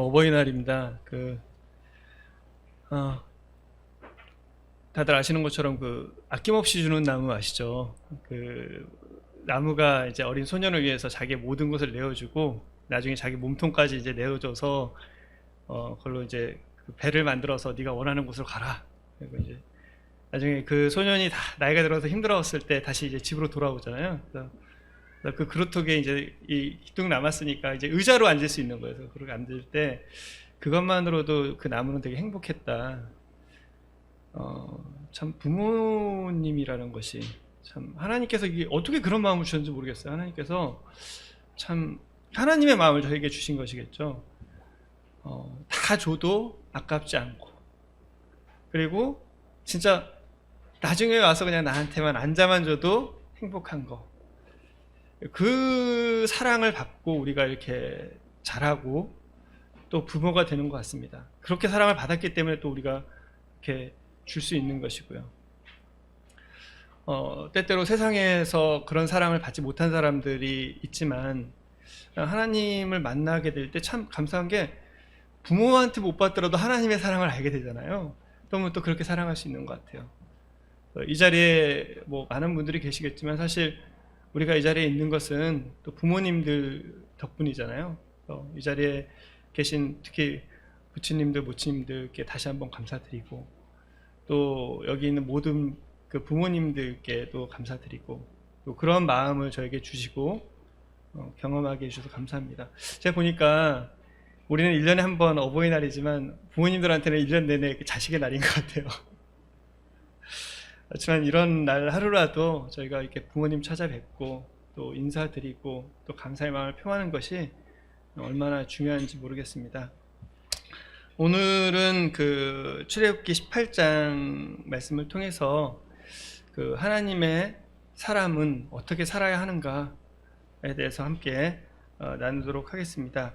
어버이날입니다. 어, 다들 아시는 것처럼 아낌없이 주는 나무 아시죠? 나무가 이제 어린 소년을 위해서 자기의 모든 것을 내어주고 나중에 자기 몸통까지 이제 내어줘서 그걸로 이제 배를 만들어서 네가 원하는 곳으로 가라. 그리고 이제 나중에 그 소년이 다 나이가 들어서 힘들었을 때 다시 이제 집으로 돌아오잖아요. 그래서 그 그루톡에 이제 이 희둥 남았으니까 이제 의자로 앉을 수 있는 거예요. 그래서 그렇게 앉을 때 그것만으로도 그 나무는 되게 행복했다. 참 부모님이라는 것이 참 하나님께서 이게 어떻게 그런 마음을 주셨는지 모르겠어요. 하나님께서 참 하나님의 마음을 저에게 주신 것이겠죠. 다 줘도 아깝지 않고, 그리고 진짜 나중에 와서 그냥 나한테만 앉아만 줘도 행복한 거. 그 사랑을 받고 우리가 이렇게 자라고 또 부모가 되는 것 같습니다. 그렇게 사랑을 받았기 때문에 또 우리가 이렇게 줄 수 있는 것이고요. 때때로 세상에서 그런 사랑을 받지 못한 사람들이 있지만 하나님을 만나게 될 때 참 감사한 게 부모한테 못 받더라도 하나님의 사랑을 알게 되잖아요. 그러면 또 그렇게 사랑할 수 있는 것 같아요. 이 자리에 뭐 많은 분들이 계시겠지만 사실 우리가 이 자리에 있는 것은 또 부모님들 덕분이잖아요. 이 자리에 계신 특히 부처님들, 모친님들께 다시 한번 감사드리고, 또 여기 있는 모든 그 부모님들께도 감사드리고, 또 그런 마음을 저에게 주시고 경험하게 해주셔서 감사합니다. 제가 보니까 우리는 1년에 한 번 어버이날이지만 부모님들한테는 1년 내내 자식의 날인 것 같아요. 그렇지만 이런 날 하루라도 저희가 이렇게 부모님 찾아뵙고 또 인사드리고 또 감사의 마음을 표하는 것이 얼마나 중요한지 모르겠습니다. 오늘은 출애굽기 18장 말씀을 통해서 하나님의 사람은 어떻게 살아야 하는가에 대해서 함께 나누도록 하겠습니다.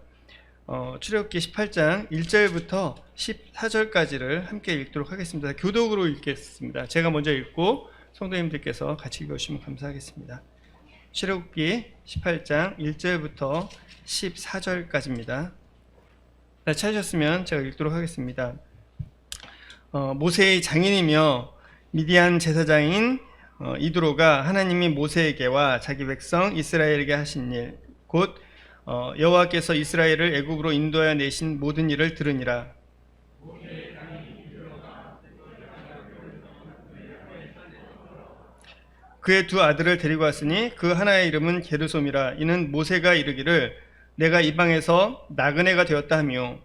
출애굽기 18장 1절부터 14절까지를 함께 읽도록 하겠습니다. 교독으로 읽겠습니다. 제가 먼저 읽고 성도님들께서 같이 읽으시면 감사하겠습니다. 출애굽기 18장 1절부터 14절까지입니다. 찾으셨으면 제가 읽도록 하겠습니다. 모세의 장인이며 미디안 제사장인 이드로가 하나님이 모세에게와 자기 백성 이스라엘에게 하신 일, 곧 여호와께서 이스라엘을 애굽으로 인도하여 내신 모든 일을 들으니라. 그의 두 아들을 데리고 왔으니 그 하나의 이름은 게르솜이라. 이는 모세가 이르기를 내가 이방에서 나그네가 되었다 하며,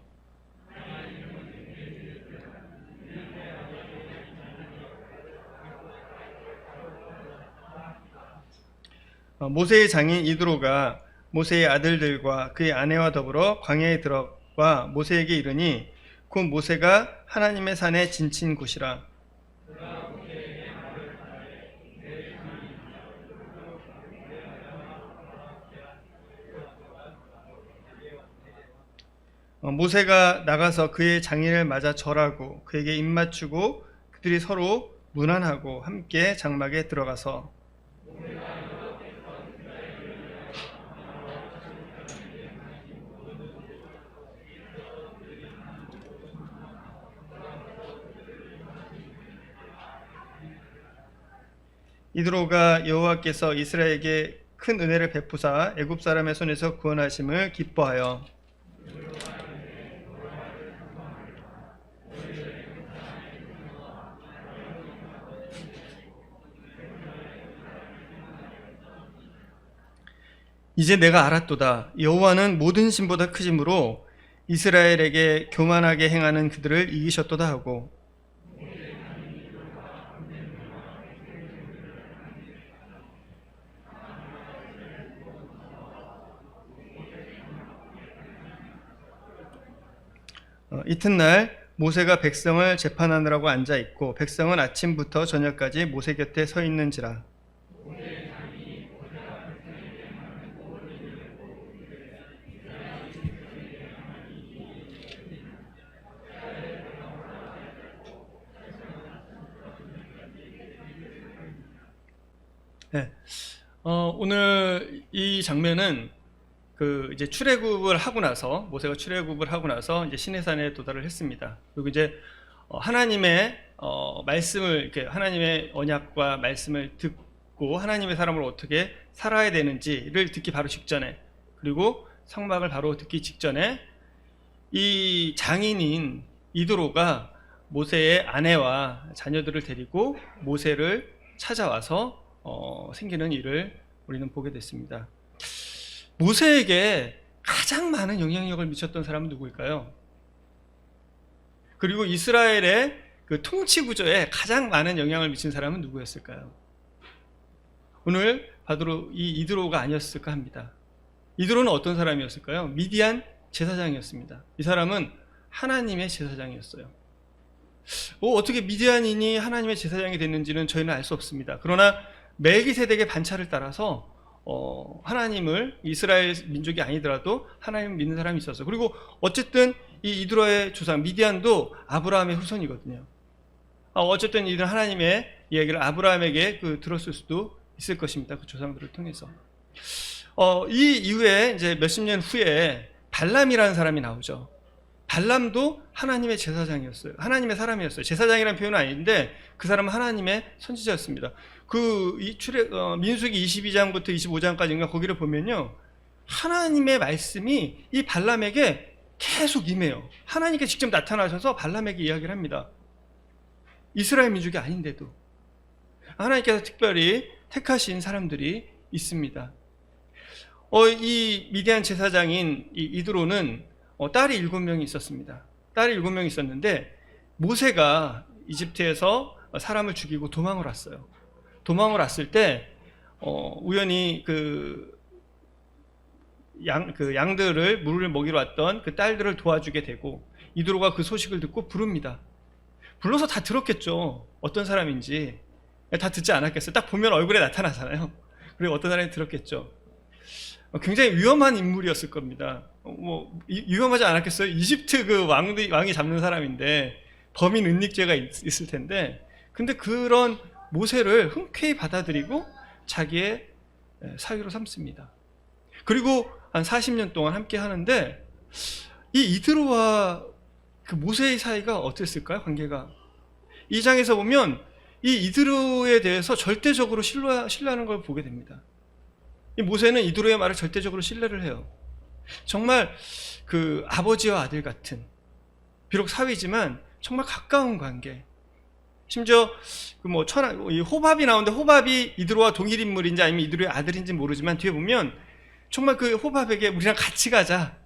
모세의 장인 이드로가 모세의 아들들과 그의 아내와 더불어 광야에 들어가 모세에게 이르니 곧 모세가 하나님의 산에 진친 곳이라. 모세가 나가서 그의 장인을 맞아 절하고 그에게 입맞추고 그들이 서로 문안하고 함께 장막에 들어가서 이드로가 여호와께서 이스라엘에게 큰 은혜를 베푸사 애굽 사람의 손에서 구원하심을 기뻐하여 이제 내가 알았도다. 여호와는 모든 신보다 크심으로 이스라엘에게 교만하게 행하는 그들을 이기셨도다 하고, 이튿날 모세가 백성을 재판하느라고 앉아 있고 백성은 아침부터 저녁까지 모세 곁에 서 있는지라. 네. 오늘 이 장면은 이제 출애굽을 하고 나서, 모세가 출애굽을 하고 나서 이제 시내산에 도달을 했습니다. 그리고 이제 하나님의 말씀을, 이렇게 하나님의 언약과 말씀을 듣고 하나님의 사람을 어떻게 살아야 되는지를 듣기 바로 직전에, 그리고 성막을 바로 듣기 직전에 이 장인인 이드로가 모세의 아내와 자녀들을 데리고 모세를 찾아와서 생기는 일을 우리는 보게 됐습니다. 모세에게 가장 많은 영향력을 미쳤던 사람은 누구일까요? 그리고 이스라엘의 그 통치 구조에 가장 많은 영향을 미친 사람은 누구였을까요? 오늘 바로 이 이드로가 아니었을까 합니다. 이드로는 어떤 사람이었을까요? 미디안 제사장이었습니다. 이 사람은 하나님의 제사장이었어요. 어떻게 미디안인이 하나님의 제사장이 됐는지는 저희는 알 수 없습니다. 그러나 멜기세덱의 반차를 따라서 하나님을, 이스라엘 민족이 아니더라도 하나님을 믿는 사람이 있었어요. 그리고 어쨌든 이 이드로의 조상 미디안도 아브라함의 후손이거든요. 어쨌든 이들은 하나님의 이야기를 아브라함에게 들었을 수도 있을 것입니다. 그 조상들을 통해서. 이 이후에 이제 몇십 년 후에 발람이라는 사람이 나오죠. 발람도 하나님의 제사장이었어요. 하나님의 사람이었어요. 제사장이라는 표현은 아닌데 그 사람은 하나님의 선지자였습니다. 민수기 22장부터 25장까지인가 거기를 보면요, 하나님의 말씀이 이 발람에게 계속 임해요. 하나님께 직접 나타나셔서 발람에게 이야기를 합니다. 이스라엘 민족이 아닌데도 하나님께서 특별히 택하신 사람들이 있습니다. 이 미디안 제사장인 이드로는 딸이 7명이 있었습니다. 딸이 7명이 있었는데 모세가 이집트에서 사람을 죽이고 도망을 왔어요. 도망을 왔을 때 우연히 양들을 물을 먹이러 왔던 그 딸들을 도와주게 되고, 이드로가 그 소식을 듣고 부릅니다. 불러서 다 들었겠죠. 어떤 사람인지 다 듣지 않았겠어요. 딱 보면 얼굴에 나타나잖아요. 그리고 어떤 사람이 들었겠죠. 굉장히 위험한 인물이었을 겁니다. 위험하지 않았겠어요? 이집트 왕이 잡는 사람인데 범인 은닉죄가 있을 텐데, 근데 그런 모세를 흔쾌히 받아들이고 자기의 사위로 삼습니다. 그리고 한 40년 동안 함께 하는데, 이 이드로와 그 모세의 사이가 어땠을까요? 관계가. 이 장에서 보면 이 이드로에 대해서 절대적으로 신뢰하는 걸 보게 됩니다. 이 모세는 이드로의 말을 절대적으로 신뢰를 해요. 정말 아버지와 아들 같은, 비록 사위지만 정말 가까운 관계. 심지어 이 호밥이 나오는데, 호밥이 이드로와 동일 인물인지 아니면 이드로의 아들인지 모르지만 뒤에 보면 정말 그 호밥에게 우리랑 같이 가자,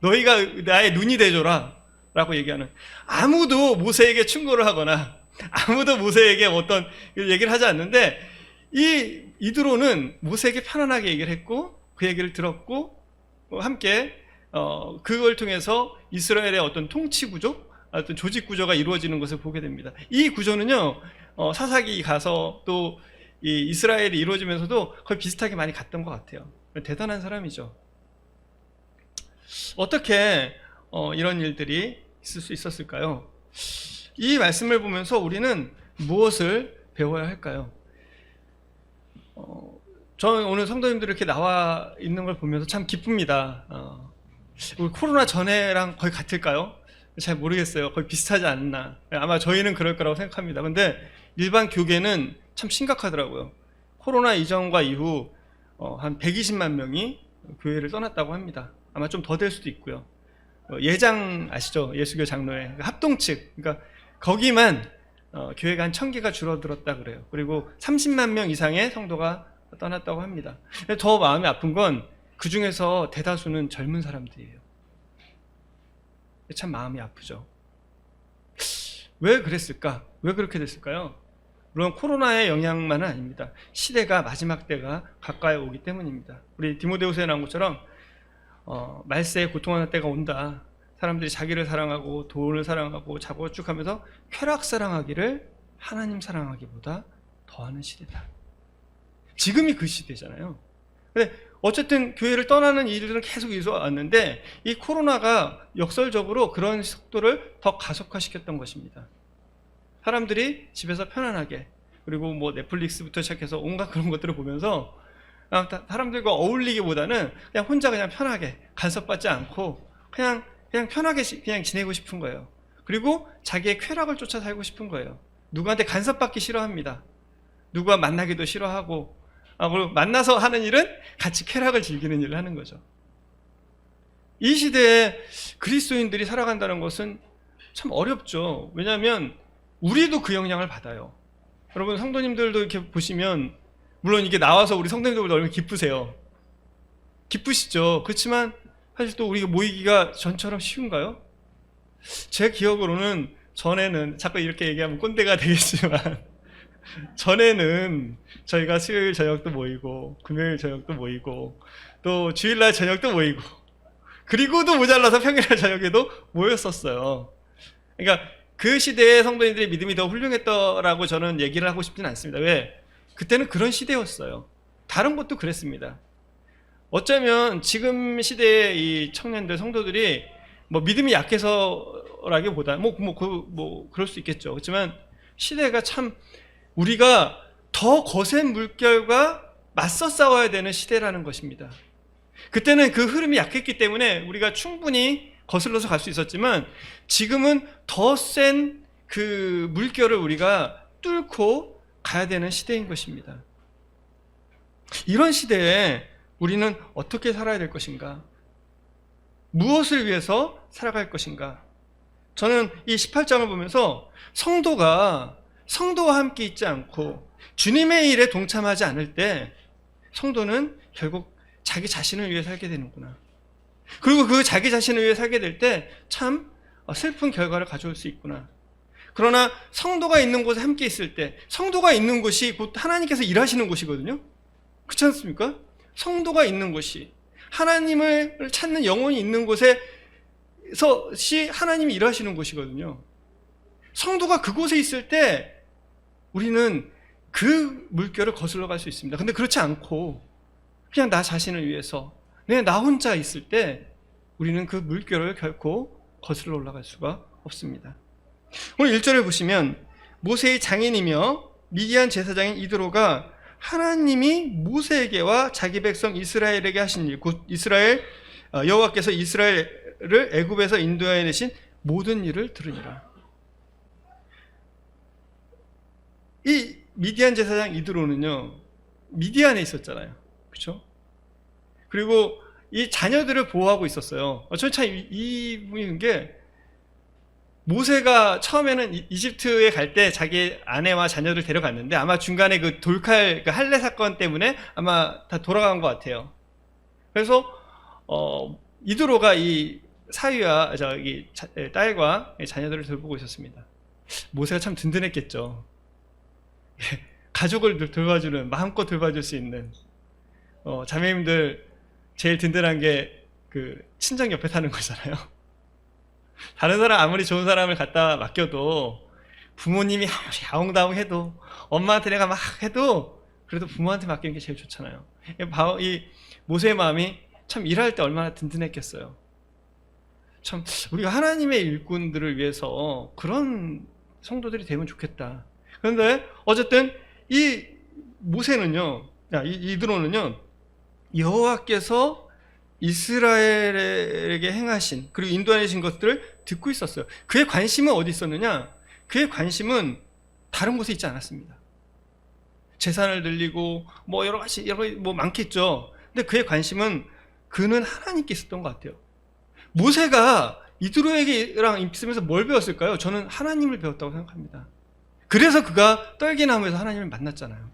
너희가 나의 눈이 되줘라 라고 얘기하는, 아무도 모세에게 충고를 하거나 아무도 모세에게 어떤 얘기를 하지 않는데, 이 이드로는 모세에게 편안하게 얘기를 했고 그 얘기를 들었고 함께 그걸 통해서 이스라엘의 어떤 통치 구조, 어떤 조직 구조가 이루어지는 것을 보게 됩니다. 이 구조는요, 사사기 가서 또 이 이스라엘이 이루어지면서도 거의 비슷하게 많이 갔던 것 같아요. 대단한 사람이죠. 어떻게 이런 일들이 있을 수 있었을까요? 이 말씀을 보면서 우리는 무엇을 배워야 할까요? 저는 오늘 성도님들 이렇게 나와 있는 걸 보면서 참 기쁩니다. 우리 코로나 전에랑 거의 같을까요? 잘 모르겠어요. 거의 비슷하지 않나. 아마 저희는 그럴 거라고 생각합니다. 근데 일반 교계는 참 심각하더라고요. 코로나 이전과 이후 한 120만 명이 교회를 떠났다고 합니다. 아마 좀 더 될 수도 있고요. 예장 아시죠? 예수교 장로회 합동측, 그러니까 거기만 교회가 한 1000개가 줄어들었다 그래요. 그리고 30만 명 이상의 성도가 떠났다고 합니다. 근데 더 마음이 아픈 건 그 중에서 대다수는 젊은 사람들이에요. 참 마음이 아프죠. 왜 그랬을까? 왜 그렇게 됐을까요? 물론 코로나의 영향만은 아닙니다. 시대가, 마지막 때가 가까이 오기 때문입니다. 우리 디모데후서에 나온 것처럼 말세에 고통하는 때가 온다. 사람들이 자기를 사랑하고 돈을 사랑하고 자고축하면서 쾌락 사랑하기를 하나님 사랑하기보다 더하는 시대다. 지금이 그 시대잖아요. 근데 어쨌든 교회를 떠나는 일들은 계속 있어 왔는데, 이 코로나가 역설적으로 그런 속도를 더 가속화시켰던 것입니다. 사람들이 집에서 편안하게, 그리고 넷플릭스부터 시작해서 온갖 그런 것들을 보면서 사람들과 어울리기보다는 그냥 혼자 그냥 편하게 간섭받지 않고 그냥 편하게 그냥 지내고 싶은 거예요. 그리고 자기의 쾌락을 쫓아 살고 싶은 거예요. 누구한테 간섭받기 싫어합니다. 누구와 만나기도 싫어하고, 그리고 만나서 하는 일은 같이 쾌락을 즐기는 일을 하는 거죠. 이 시대에 그리스도인들이 살아간다는 것은 참 어렵죠. 왜냐하면 우리도 그 영향을 받아요. 여러분 성도님들도 이렇게 보시면 물론 이게 나와서 우리 성도님들보다 얼마나 기쁘세요. 기쁘시죠. 그렇지만 사실 또 우리가 모이기가 전처럼 쉬운가요? 제 기억으로는 전에는, 자꾸 이렇게 얘기하면 꼰대가 되겠지만 전에는 저희가 수요일 저녁도 모이고 금요일 저녁도 모이고 또 주일날 저녁도 모이고 그리고도 모자라서 평일날 저녁에도 모였었어요. 그러니까 그 시대의 성도님들의 믿음이 더 훌륭했더라고 저는 얘기를 하고 싶지는 않습니다. 왜? 그때는 그런 시대였어요. 다른 곳도 그랬습니다. 어쩌면 지금 시대의 이 청년들, 성도들이 뭐 믿음이 약해서라기보다 그럴 수 있겠죠. 그렇지만 시대가 참 우리가 더 거센 물결과 맞서 싸워야 되는 시대라는 것입니다. 그때는 그 흐름이 약했기 때문에 우리가 충분히 거슬러서 갈 수 있었지만 지금은 더 센 그 물결을 우리가 뚫고 가야 되는 시대인 것입니다. 이런 시대에 우리는 어떻게 살아야 될 것인가? 무엇을 위해서 살아갈 것인가? 저는 이 18장을 보면서 성도와 함께 있지 않고 주님의 일에 동참하지 않을 때 성도는 결국 자기 자신을 위해 살게 되는구나. 그리고 그 자기 자신을 위해 살게 될 때 참 슬픈 결과를 가져올 수 있구나. 그러나 성도가 있는 곳에 함께 있을 때, 성도가 있는 곳이 곧 하나님께서 일하시는 곳이거든요. 그렇지 않습니까? 성도가 있는 곳이, 하나님을 찾는 영혼이 있는 곳에서 하나님이 일하시는 곳이거든요. 성도가 그곳에 있을 때 우리는 그 물결을 거슬러 갈 수 있습니다. 근데 그렇지 않고 그냥 나 자신을 위해서 그냥 나 혼자 있을 때 우리는 그 물결을 결코 거슬러 올라갈 수가 없습니다. 오늘 1절을 보시면 모세의 장인이며 미디안 제사장인 이드로가 하나님이 모세에게와 자기 백성 이스라엘에게 하신 일, 곧 이스라엘 여호와께서 이스라엘을 애굽에서 인도하여 내신 모든 일을 들으니라. 이 미디안 제사장 이드로는요, 미디안에 있었잖아요. 그렇죠? 그리고 이 자녀들을 보호하고 있었어요. 저는 참 이분인 게, 모세가 처음에는 이집트에 갈 때 자기 아내와 자녀를 데려갔는데 아마 중간에 그 돌칼, 그 할례 사건 때문에 아마 다 돌아간 것 같아요. 그래서 이드로가 이 사위와 딸과 자녀들을 돌보고 있었습니다. 모세가 참 든든했겠죠. 가족을 돌봐주는, 마음껏 돌봐줄 수 있는, 자매님들 제일 든든한 게 그 친정 옆에 사는 거잖아요. 다른 사람 아무리 좋은 사람을 갖다 맡겨도, 부모님이 아무리 아웅다웅해도, 엄마한테 내가 막 해도 그래도 부모한테 맡기는 게 제일 좋잖아요. 이 모세의 마음이 참 일할 때 얼마나 든든했겠어요. 참 우리가 하나님의 일꾼들을 위해서 그런 성도들이 되면 좋겠다. 그런데 어쨌든 이 모세는요, 이드로는요, 여호와께서 이스라엘에게 행하신, 그리고 인도하신 것들을 듣고 있었어요. 그의 관심은 어디 있었느냐? 그의 관심은 다른 곳에 있지 않았습니다. 재산을 늘리고 뭐 여러 가지 뭐 많겠죠. 근데 그의 관심은 그는 하나님께 있었던 것 같아요. 모세가 이드로에게랑 있으면서 뭘 배웠을까요? 저는 하나님을 배웠다고 생각합니다. 그래서 그가 떨기나무에서 하나님을 만났잖아요.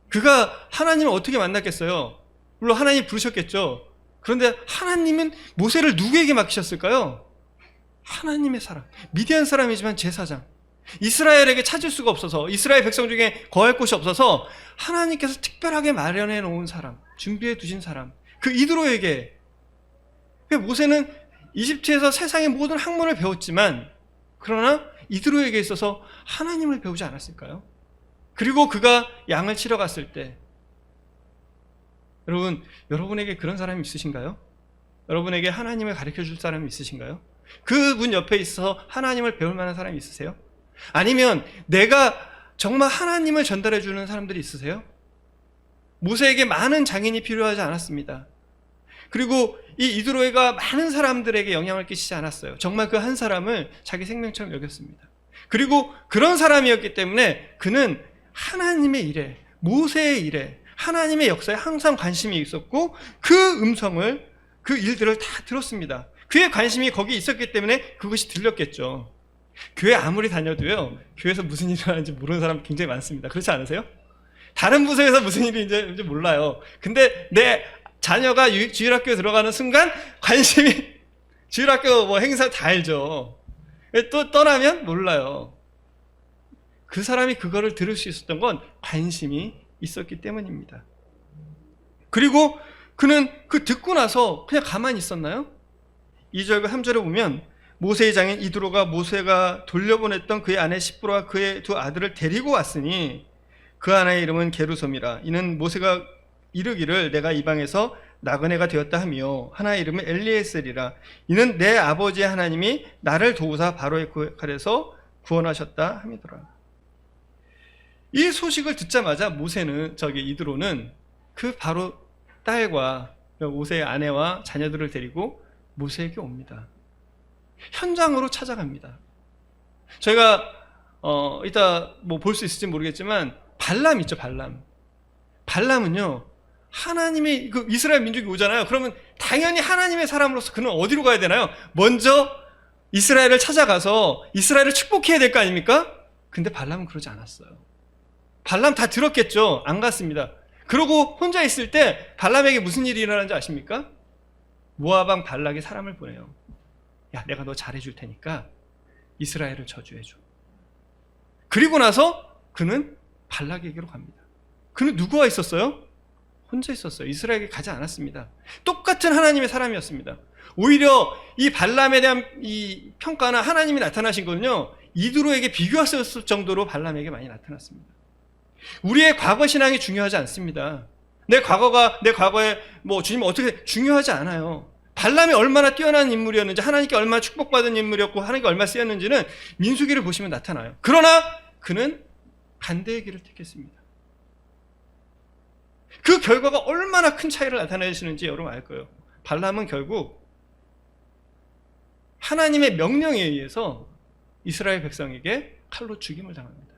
그가 하나님을 어떻게 만났겠어요? 물론 하나님 부르셨겠죠. 그런데 하나님은 모세를 누구에게 맡기셨을까요? 하나님의 사람, 미디안 사람이지만 제사장, 이스라엘에게 찾을 수가 없어서, 이스라엘 백성 중에 거할 곳이 없어서 하나님께서 특별하게 마련해 놓은 사람, 준비해 두신 사람, 그 이드로에게. 모세는 이집트에서 세상의 모든 학문을 배웠지만, 그러나 이드로에게 있어서 하나님을 배우지 않았을까요? 그리고 그가 양을 치러 갔을 때, 여러분, 여러분에게 그런 사람이 있으신가요? 여러분에게 하나님을 가르쳐 줄 사람이 있으신가요? 그분 옆에 있어서 하나님을 배울 만한 사람이 있으세요? 아니면 내가 정말 하나님을 전달해 주는 사람들이 있으세요? 모세에게 많은 장인이 필요하지 않았습니다. 그리고 이 이드로이가 많은 사람들에게 영향을 끼치지 않았어요. 정말 그 한 사람을 자기 생명처럼 여겼습니다. 그리고 그런 사람이었기 때문에 그는 하나님의 일에, 모세의 일에, 하나님의 역사에 항상 관심이 있었고 그 음성을, 그 일들을 다 들었습니다. 그의 관심이 거기에 있었기 때문에 그것이 들렸겠죠. 교회 아무리 다녀도요, 교회에서 무슨 일이 일어나는지 모르는 사람 굉장히 많습니다. 그렇지 않으세요? 다른 부서에서 무슨 일이 이제 몰라요. 근데 내 자녀가 주일학교에 들어가는 순간 관심이, 주일학교 뭐 행사 다 알죠. 또 떠나면 몰라요. 그 사람이 그거를 들을 수 있었던 건 관심이 있었기 때문입니다. 그리고 그는 그 듣고 나서 그냥 가만히 있었나요? 2절과 3절에 보면 모세의 장인 이드로가 모세가 돌려보냈던 그의 아내 시프라와 그의 두 아들을 데리고 왔으니 그 아내의 이름은 게르솜이라. 이는 모세가 이르기를 내가 이방에서 나그네가 되었다 하며 하나의 이름은 엘리에셀이라. 이는 내 아버지의 하나님이 나를 도우사 바로의 칼에서 구원하셨다 함이더라. 이 소식을 듣자마자 이드로는 그 바로 딸과 모세의 아내와 자녀들을 데리고 모세에게 옵니다. 현장으로 찾아갑니다. 저희가 이따 뭐 볼 수 있을지 모르겠지만 발람 있죠, 발람. 발람은요, 하나님의 그 이스라엘 민족이 오잖아요. 그러면 당연히 하나님의 사람으로서 그는 어디로 가야 되나요? 먼저 이스라엘을 찾아가서 이스라엘을 축복해야 될 거 아닙니까? 근데 발람은 그러지 않았어요. 발람 다 들었겠죠? 안 갔습니다. 그러고 혼자 있을 때 발람에게 무슨 일이 일어나는지 아십니까? 모압 왕 발락이 사람을 보내요. 야, 내가 너 잘해줄 테니까 이스라엘을 저주해줘. 그리고 나서 그는 발락에게로 갑니다. 그는 누구와 있었어요? 혼자 있었어요. 이스라엘에게 가지 않았습니다. 똑같은 하나님의 사람이었습니다. 오히려 이 발람에 대한 이 평가나 하나님이 나타나신 거는요, 이드로에게 비교했을 정도로 발람에게 많이 나타났습니다. 우리의 과거 신앙이 중요하지 않습니다. 내 과거에 뭐 주님 어떻게 중요하지 않아요. 발람이 얼마나 뛰어난 인물이었는지, 하나님께 얼마나 축복받은 인물이었고 하나님께 얼마나 쓰였는지는 민수기를 보시면 나타나요. 그러나 그는 반대의 길을 택했습니다. 그 결과가 얼마나 큰 차이를 나타내시는지 여러분 알 거예요. 발람은 결국 하나님의 명령에 의해서 이스라엘 백성에게 칼로 죽임을 당합니다.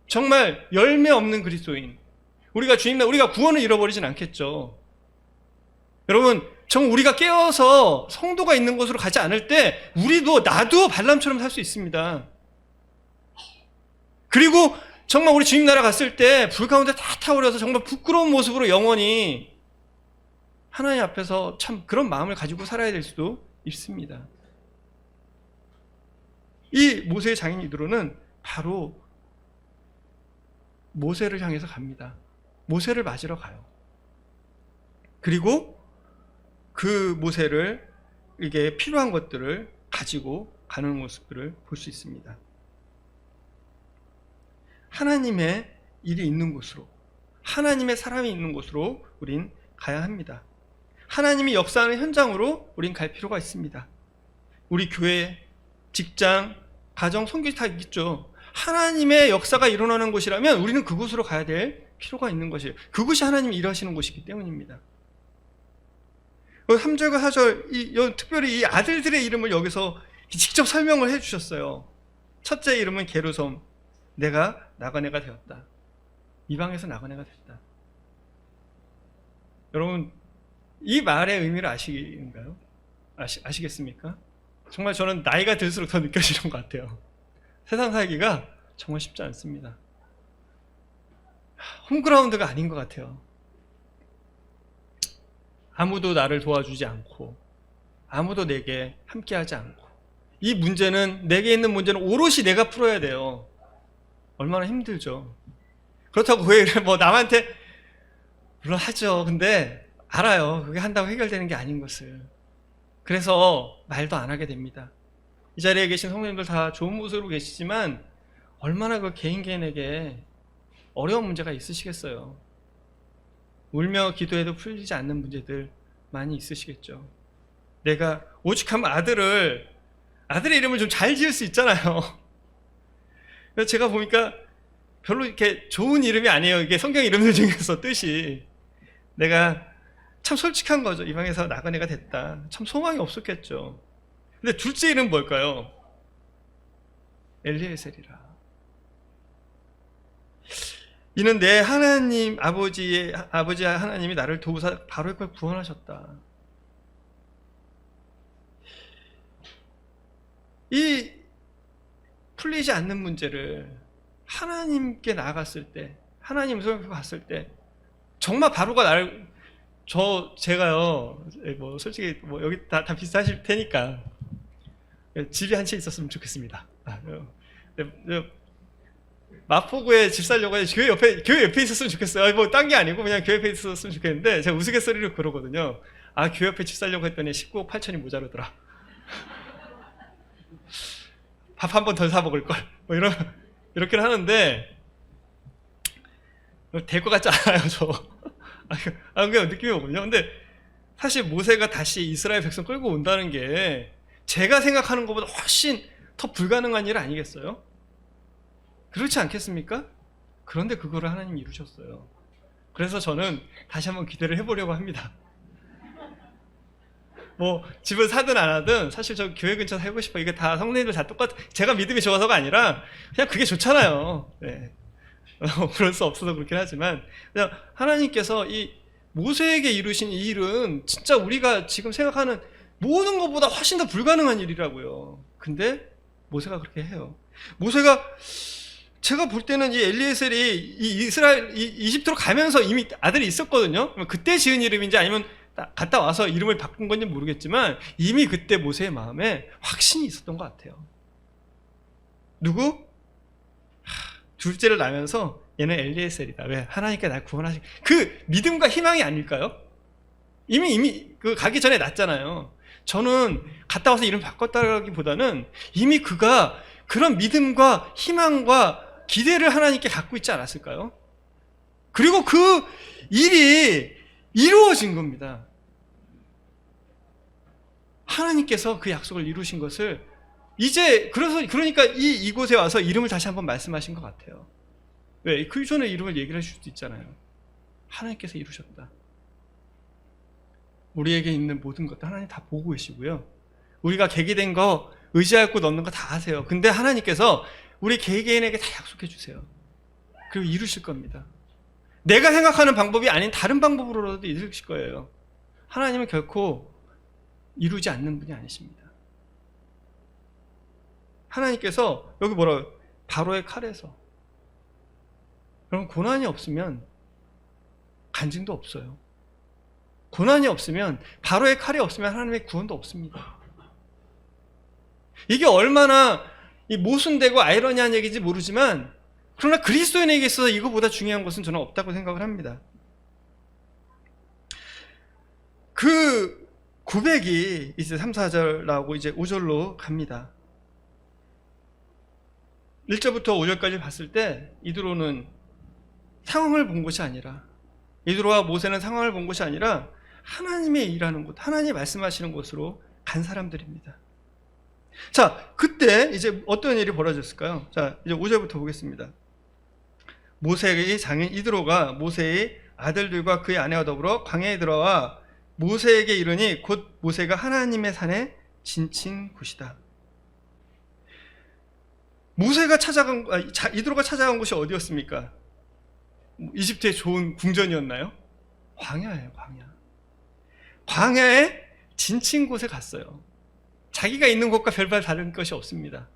정말 열매 없는 그리스도인, 우리가 구원을 잃어버리진 않겠죠. 여러분, 정말 우리가 깨어서 성도가 있는 곳으로 가지 않을 때 나도 발람처럼 살 수 있습니다. 그리고 정말 우리 주님 나라 갔을 때 불 가운데 다 타오려서 정말 부끄러운 모습으로 영원히 하나님 앞에서 참 그런 마음을 가지고 살아야 될 수도 있습니다. 이 모세의 장인 이드로는 바로 모세를 향해서 갑니다. 모세를 맞으러 가요. 그리고 그 모세를 이게 필요한 것들을 가지고 가는 모습들을 볼 수 있습니다. 하나님의 일이 있는 곳으로, 하나님의 사람이 있는 곳으로 우린 가야 합니다. 하나님이 역사하는 현장으로 우린 갈 필요가 있습니다. 우리 교회, 직장, 가정, 선교지 다 있죠. 하나님의 역사가 일어나는 곳이라면 우리는 그곳으로 가야 될 필요가 있는 것이에요. 그것이 하나님이 일하시는 곳이기 때문입니다. 3절과 4절, 특별히 이 아들들의 이름을 여기서 직접 설명을 해주셨어요. 첫째 이름은 게르솜, 내가 나그네가 되었다. 이방에서 나그네가 됐다. 여러분, 이 말의 의미를 아시는가요? 아시겠습니까? 정말 저는 나이가 들수록 더 느껴지는 것 같아요. 세상 살기가 정말 쉽지 않습니다. 홈그라운드가 아닌 것 같아요. 아무도 나를 도와주지 않고, 아무도 내게 함께하지 않고, 이 문제는, 내게 있는 문제는 오롯이 내가 풀어야 돼요. 얼마나 힘들죠. 그렇다고 왜 뭐 남한테, 물론 하죠. 근데 알아요. 그게 한다고 해결되는 게 아닌 것을. 그래서 말도 안 하게 됩니다. 이 자리에 계신 성도님들 다 좋은 모습으로 계시지만 얼마나 그 개인에게 어려운 문제가 있으시겠어요. 울며 기도해도 풀리지 않는 문제들 많이 있으시겠죠. 내가 오죽하면 아들의 이름을 좀 잘 지을 수 있잖아요. 그래서 제가 보니까 별로 이렇게 좋은 이름이 아니에요. 이게 성경 이름들 중에서 뜻이. 내가 참 솔직한 거죠. 이 방에서 나그네가 됐다. 참 소망이 없었겠죠. 근데 둘째 이름 뭘까요? 엘리에셀이라. 이는 내 하나님 아버지 하나님이 나를 도우사 바로의 걸 구원하셨다. 이 풀리지 않는 문제를 하나님께 나아갔을 때, 하나님 손에 갔을 때, 정말 바로가 나를, 제가요, 뭐, 솔직히, 뭐, 여기 다 비슷하실 테니까, 집이 한 채 있었으면 좋겠습니다. 마포구에 집 살려고 해서 교회 옆에 있었으면 좋겠어요. 뭐, 딴 게 아니고, 그냥 교회 옆에 있었으면 좋겠는데, 제가 우스갯소리로 그러거든요. 아, 교회 옆에 집 살려고 했더니 19억 8천이 모자르더라. 밥 한 번 덜 사 먹을 걸. 뭐 이렇게 하는데 될 것 같지 않아요, 저. 그냥 느낌이 오거든요. 근데 사실 모세가 다시 이스라엘 백성 끌고 온다는 게 제가 생각하는 것보다 훨씬 더 불가능한 일 아니겠어요? 그렇지 않겠습니까? 그런데 그거를 하나님이 이루셨어요. 그래서 저는 다시 한번 기대를 해보려고 합니다. 뭐 집을 사든 안 하든 사실 저 교회 근처 살고 싶어. 이게 다 성도님들 다 똑같아. 제가 믿음이 좋아서가 아니라 그냥 그게 좋잖아요. 네. 그럴 수 없어서 그렇긴 하지만 그냥 하나님께서 이 모세에게 이루신 이 일은 진짜 우리가 지금 생각하는 모든 것보다 훨씬 더 불가능한 일이라고요. 근데 모세가 그렇게 해요. 모세가 제가 볼 때는 이 엘리에셀이 이집트로 가면서 이미 아들이 있었거든요. 그때 지은 이름인지 아니면 갔다 와서 이름을 바꾼 건지 모르겠지만 이미 그때 모세의 마음에 확신이 있었던 것 같아요. 누구? 둘째를 낳으면서 얘는 엘리에셀이다. 왜? 하나님께 날 구원하신 그 믿음과 희망이 아닐까요? 이미 그 가기 전에 낳잖아요. 저는 갔다 와서 이름 바꿨다기보다는 이미 그가 그런 믿음과 희망과 기대를 하나님께 갖고 있지 않았을까요? 그리고 그 일이 이루어진 겁니다. 하나님께서 그 약속을 이루신 것을 이제 그러니까 이곳에 와서 이름을 다시 한번 말씀하신 것 같아요. 왜? 그 전에 이름을 얘기를 해줄 수도 있잖아요. 하나님께서 이루셨다. 우리에게 있는 모든 것도 하나님 다 보고 계시고요. 우리가 계기된 거 의지할 곳 넣는 거 다 아세요. 근데 하나님께서 우리 개개인에게 다 약속해 주세요. 그리고 이루실 겁니다. 내가 생각하는 방법이 아닌 다른 방법으로라도 이루실 거예요. 하나님은 결코 이루지 않는 분이 아니십니다. 하나님께서 여기 뭐라고요? 바로의 칼에서. 그럼 고난이 없으면 간증도 없어요. 고난이 없으면 바로의 칼이 없으면 하나님의 구원도 없습니다. 이게 얼마나 모순되고 아이러니한 얘기인지 모르지만 그러나 그리스도인에게 있어서 이거보다 중요한 것은 저는 없다고 생각을 합니다. 그 고백이 이제 3, 4절 나오고 이제 5절로 갑니다. 1절부터 5절까지 봤을 때 이드로는 상황을 본 것이 아니라 이드로와 모세는 상황을 본 것이 아니라 하나님의 일하는 곳, 하나님이 말씀하시는 곳으로 간 사람들입니다. 자, 그때 이제 어떤 일이 벌어졌을까요? 자, 이제 5절부터 보겠습니다. 모세의 장인 이드로가 모세의 아들들과 그의 아내와 더불어 광야에 들어와 모세에게 이르니 곧 모세가 하나님의 산에 지친 곳이다. 이드로가 찾아간 곳이 어디였습니까? 이집트의 좋은 궁전이었나요? 광야예요, 광야. 광야에 지친 곳에 갔어요. 자기가 있는 곳과 별반 다른 것이 없습니다.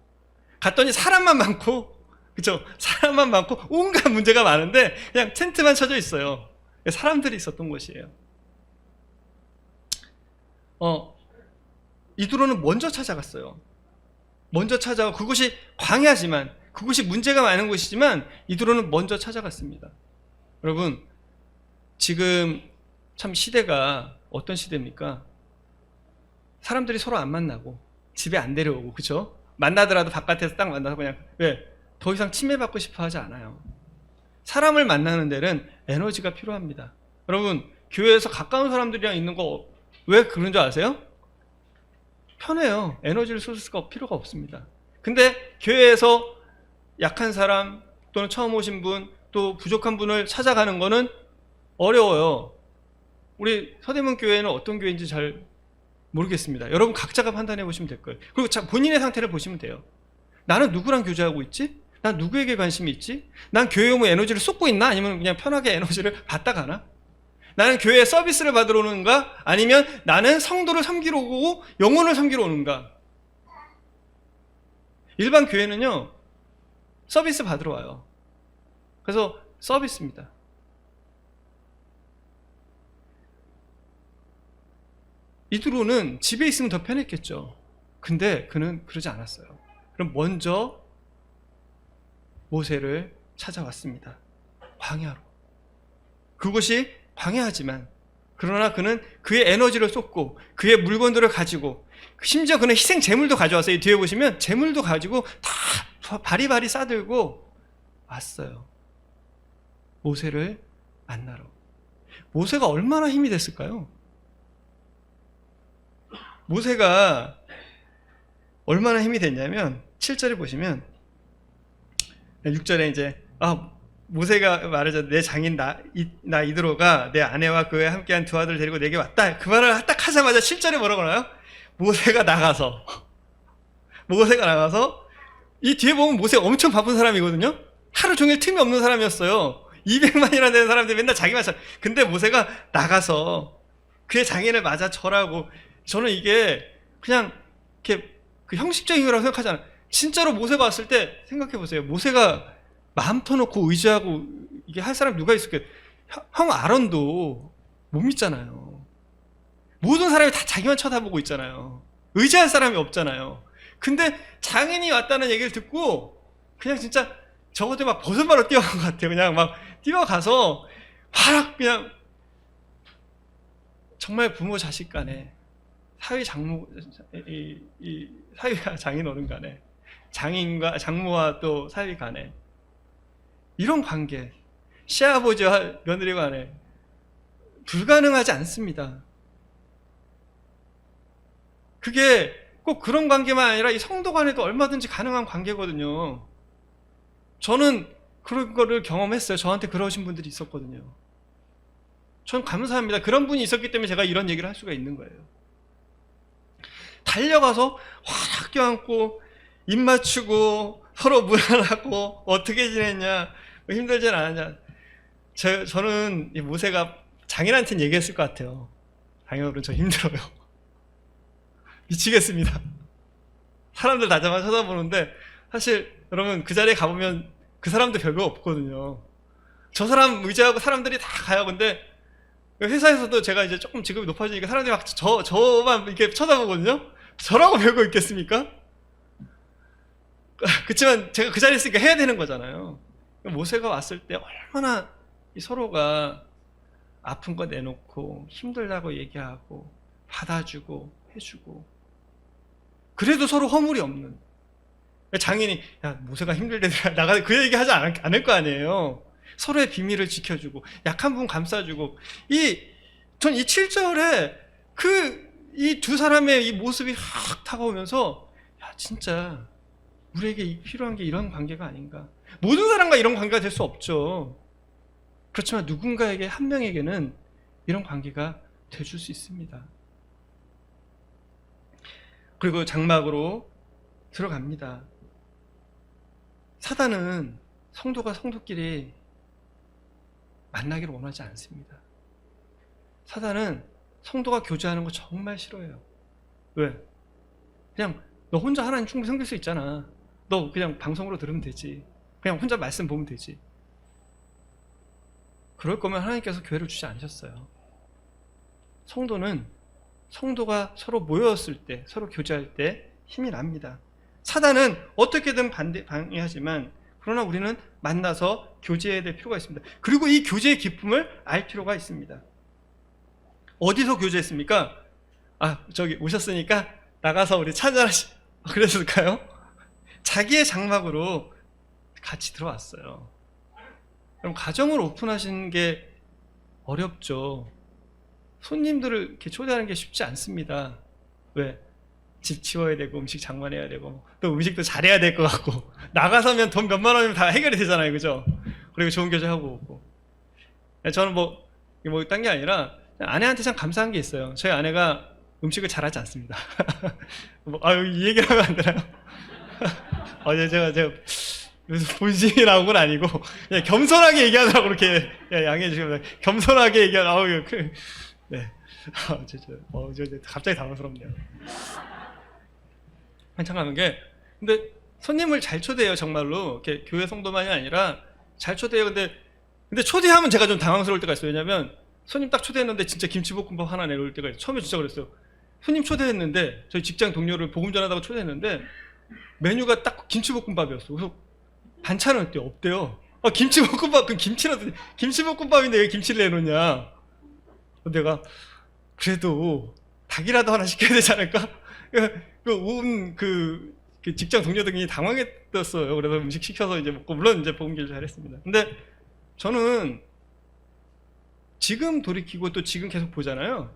갔더니 사람만 많고, 그죠? 사람만 많고 온갖 문제가 많은데 그냥 텐트만 쳐져 있어요. 사람들이 있었던 곳이에요. 이드로는 먼저 찾아갔어요. 먼저 찾아가 그곳이 광야지만 그곳이 문제가 많은 곳이지만 이드로는 먼저 찾아갔습니다. 여러분 지금 참 시대가 어떤 시대입니까? 사람들이 서로 안 만나고 집에 안 데려오고 그렇죠? 만나더라도 바깥에서 딱 만나서 그냥 왜? 더 이상 침해받고 싶어 하지 않아요. 사람을 만나는 데는 에너지가 필요합니다. 여러분 교회에서 가까운 사람들이랑 있는 거 왜 그런 줄 아세요? 편해요. 에너지를 쏟을 필요가 없습니다. 근데 교회에서 약한 사람, 또는 처음 오신 분, 또 부족한 분을 찾아가는 거는 어려워요. 우리 서대문 교회는 어떤 교회인지 잘 모르겠습니다. 여러분 각자가 판단해 보시면 될 거예요. 그리고 본인의 상태를 보시면 돼요. 나는 누구랑 교제하고 있지? 난 누구에게 관심이 있지? 난 교회 오면 에너지를 쏟고 있나? 아니면 그냥 편하게 에너지를 받다 가나? 나는 교회에 서비스를 받으러 오는가? 아니면 나는 성도를 섬기러 오고 영혼을 섬기러 오는가? 일반 교회는요, 서비스 받으러 와요. 그래서 서비스입니다. 이드로는 집에 있으면 더 편했겠죠. 근데 그는 그러지 않았어요. 그럼 먼저 모세를 찾아왔습니다. 광야로. 그곳이 광야하지만 그러나 그는 그의 에너지를 쏟고 그의 물건들을 가지고 심지어 그는 희생 제물도 가져왔어요. 이 뒤에 보시면 제물도 가지고 다 바리바리 싸들고 왔어요. 모세를 만나러. 모세가 얼마나 힘이 됐을까요? 모세가 얼마나 힘이 됐냐면 7절에 보시면 6절에 이제 모세가 말하죠. 내 장인 나 이드로가 내 아내와 그와 함께한 두 아들 데리고 내게 왔다. 그 말을 딱 하자마자 7절에 뭐라고 나와요? 모세가 나가서 이 뒤에 보면 모세 엄청 바쁜 사람이거든요. 하루 종일 틈이 없는 사람이었어요. 200만이나 되는 사람들이 맨날 자기만 참. 근데 모세가 나가서 그의 장인을 맞아 절하고, 저는 이게 그냥 이렇게 그 형식적인 거라고 생각하잖아요. 진짜로 모세가 왔을 때 생각해 보세요. 모세가 마음 터놓고 의지하고 이게 할 사람 누가 있을까요? 형 아론도 못 믿잖아요. 모든 사람이 다 자기만 쳐다보고 있잖아요. 의지할 사람이 없잖아요. 근데 장인이 왔다는 얘기를 듣고 그냥 진짜 저것들 막 버선발로 뛰어간 것 같아요. 그냥 막 뛰어가서 확 그냥 정말 부모 자식 간에 사위 장모 이 사위와 장인 어른 간에 장인과 장모와 또 사위 간에 이런 관계, 시아버지와 며느리 간에 불가능하지 않습니다. 그게 꼭 그런 관계만 아니라 이 성도 간에도 얼마든지 가능한 관계거든요. 저는 그런 거를 경험했어요. 저한테 그러신 분들이 있었거든요. 전 감사합니다. 그런 분이 있었기 때문에 제가 이런 얘기를 할 수가 있는 거예요. 달려가서 확 껴안고 입 맞추고 서로 무난하고 어떻게 지냈냐, 힘들진 않았냐. 저는 이 모세가 장인한테는 얘기했을 것 같아요. 장인어른 저 힘들어요. 미치겠습니다. 사람들 다자마자 쳐다보는데 사실 여러분 그 자리에 가보면 그 사람도 별거 없거든요. 저 사람 의지하고 사람들이 다 가요. 근데 회사에서도 제가 이제 조금 직급이 높아지니까 사람들이 막 저만 이렇게 쳐다보거든요. 저라고 별거 있겠습니까? 그렇지만 제가 그 자리에 있으니까 해야 되는 거잖아요. 모세가 왔을 때 얼마나 서로가 아픈 거 내놓고 힘들다고 얘기하고 받아주고 해주고, 그래도 서로 허물이 없는. 장인이 야 모세가 힘들대더라 나가 그 얘기 하지 않을 거 아니에요. 서로의 비밀을 지켜주고 약한 분 감싸주고. 전 이 7절에 이 두 사람의 이 모습이 확 다가오면서 야 진짜 우리에게 필요한 게 이런 관계가 아닌가. 모든 사람과 이런 관계가 될 수 없죠. 그렇지만 누군가에게, 한 명에게는 이런 관계가 돼줄 수 있습니다. 그리고 장막으로 들어갑니다. 사단은 성도가 성도끼리 만나기를 원하지 않습니다. 사단은 성도가 교제하는 거 정말 싫어해요. 왜? 그냥 너 혼자 하나님 충분히 섬길 수 있잖아. 너 그냥 방송으로 들으면 되지. 그냥 혼자 말씀 보면 되지. 그럴 거면 하나님께서 교회를 주지 않으셨어요. 성도가 서로 모였을 때, 서로 교제할 때 힘이 납니다. 사단은 어떻게든 방해하지만 그러나 우리는 만나서 교제해야 될 필요가 있습니다. 그리고 이 교제의 기쁨을 알 필요가 있습니다. 어디서 교제했습니까? 저기 오셨으니까 나가서 우리 찬잔하시. 그랬을까요? 자기의 장막으로 같이 들어왔어요. 그럼 가정을 오픈하시는 게 어렵죠. 손님들을 이렇게 초대하는 게 쉽지 않습니다. 왜? 집 치워야 되고 음식 장만해야 되고 또 음식도 잘해야 될 것 같고 나가서면 돈 몇만 원이면 다 해결이 되잖아요, 그죠? 그리고 좋은 교제하고 오고. 저는 뭐 딴 게 아니라 아내한테 참 감사한 게 있어요. 저희 아내가 음식을 잘하지 않습니다. 이 얘기를 하면 안 되나요? 제가 무슨 본심이 나온 건 아니고 그냥 겸손하게 얘기하느라고 그렇게 양해해 주시면 겸손하게 얘기하는 네. 갑자기 당황스럽네요. 한창하는 게 근데 손님을 잘 초대해요. 정말로 이렇게 교회 성도만이 아니라 잘 초대해요. 근데 초대하면 제가 좀 당황스러울 때가 있어요. 왜냐면 손님 딱 초대했는데 진짜 김치볶음밥 하나 내놓을 때가 있어요. 처음에 진짜 그랬어요. 손님 초대했는데 저희 직장 동료를 복음 전하다가 초대했는데 메뉴가 딱 김치볶음밥이었어. 그래서 반찬은 없대요. 김치볶음밥, 그 김치볶음밥인데 왜 김치를 내놓냐? 내가 그래도 닭이라도 하나 시켜야 되지 않을까? 그 직장 동료들이 당황했었어요. 그래서 음식 시켜서 이제 먹고 물론 이제 복음기를 잘했습니다. 근데 저는 지금 돌이키고 또 지금 계속 보잖아요.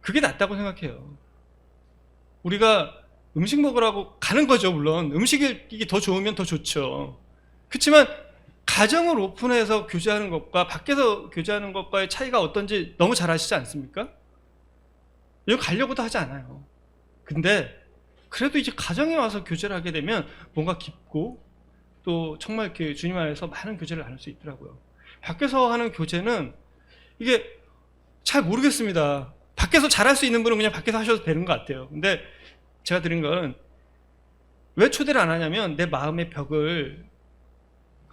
그게 낫다고 생각해요. 우리가 음식 먹으라고 가는 거죠. 물론 음식이 더 좋으면 더 좋죠. 그렇지만 가정을 오픈해서 교제하는 것과 밖에서 교제하는 것과의 차이가 어떤지 너무 잘 아시지 않습니까? 여기 가려고도 하지 않아요. 근데 그래도 이제 가정에 와서 교제를 하게 되면 뭔가 깊고 또 정말 이렇게 주님 안에서 많은 교제를 나눌 수 있더라고요. 밖에서 하는 교제는 이게 잘 모르겠습니다. 밖에서 잘할 수 있는 분은 그냥 밖에서 하셔도 되는 것 같아요. 근데 제가 드린 건 왜 초대를 안 하냐면 내 마음의 벽을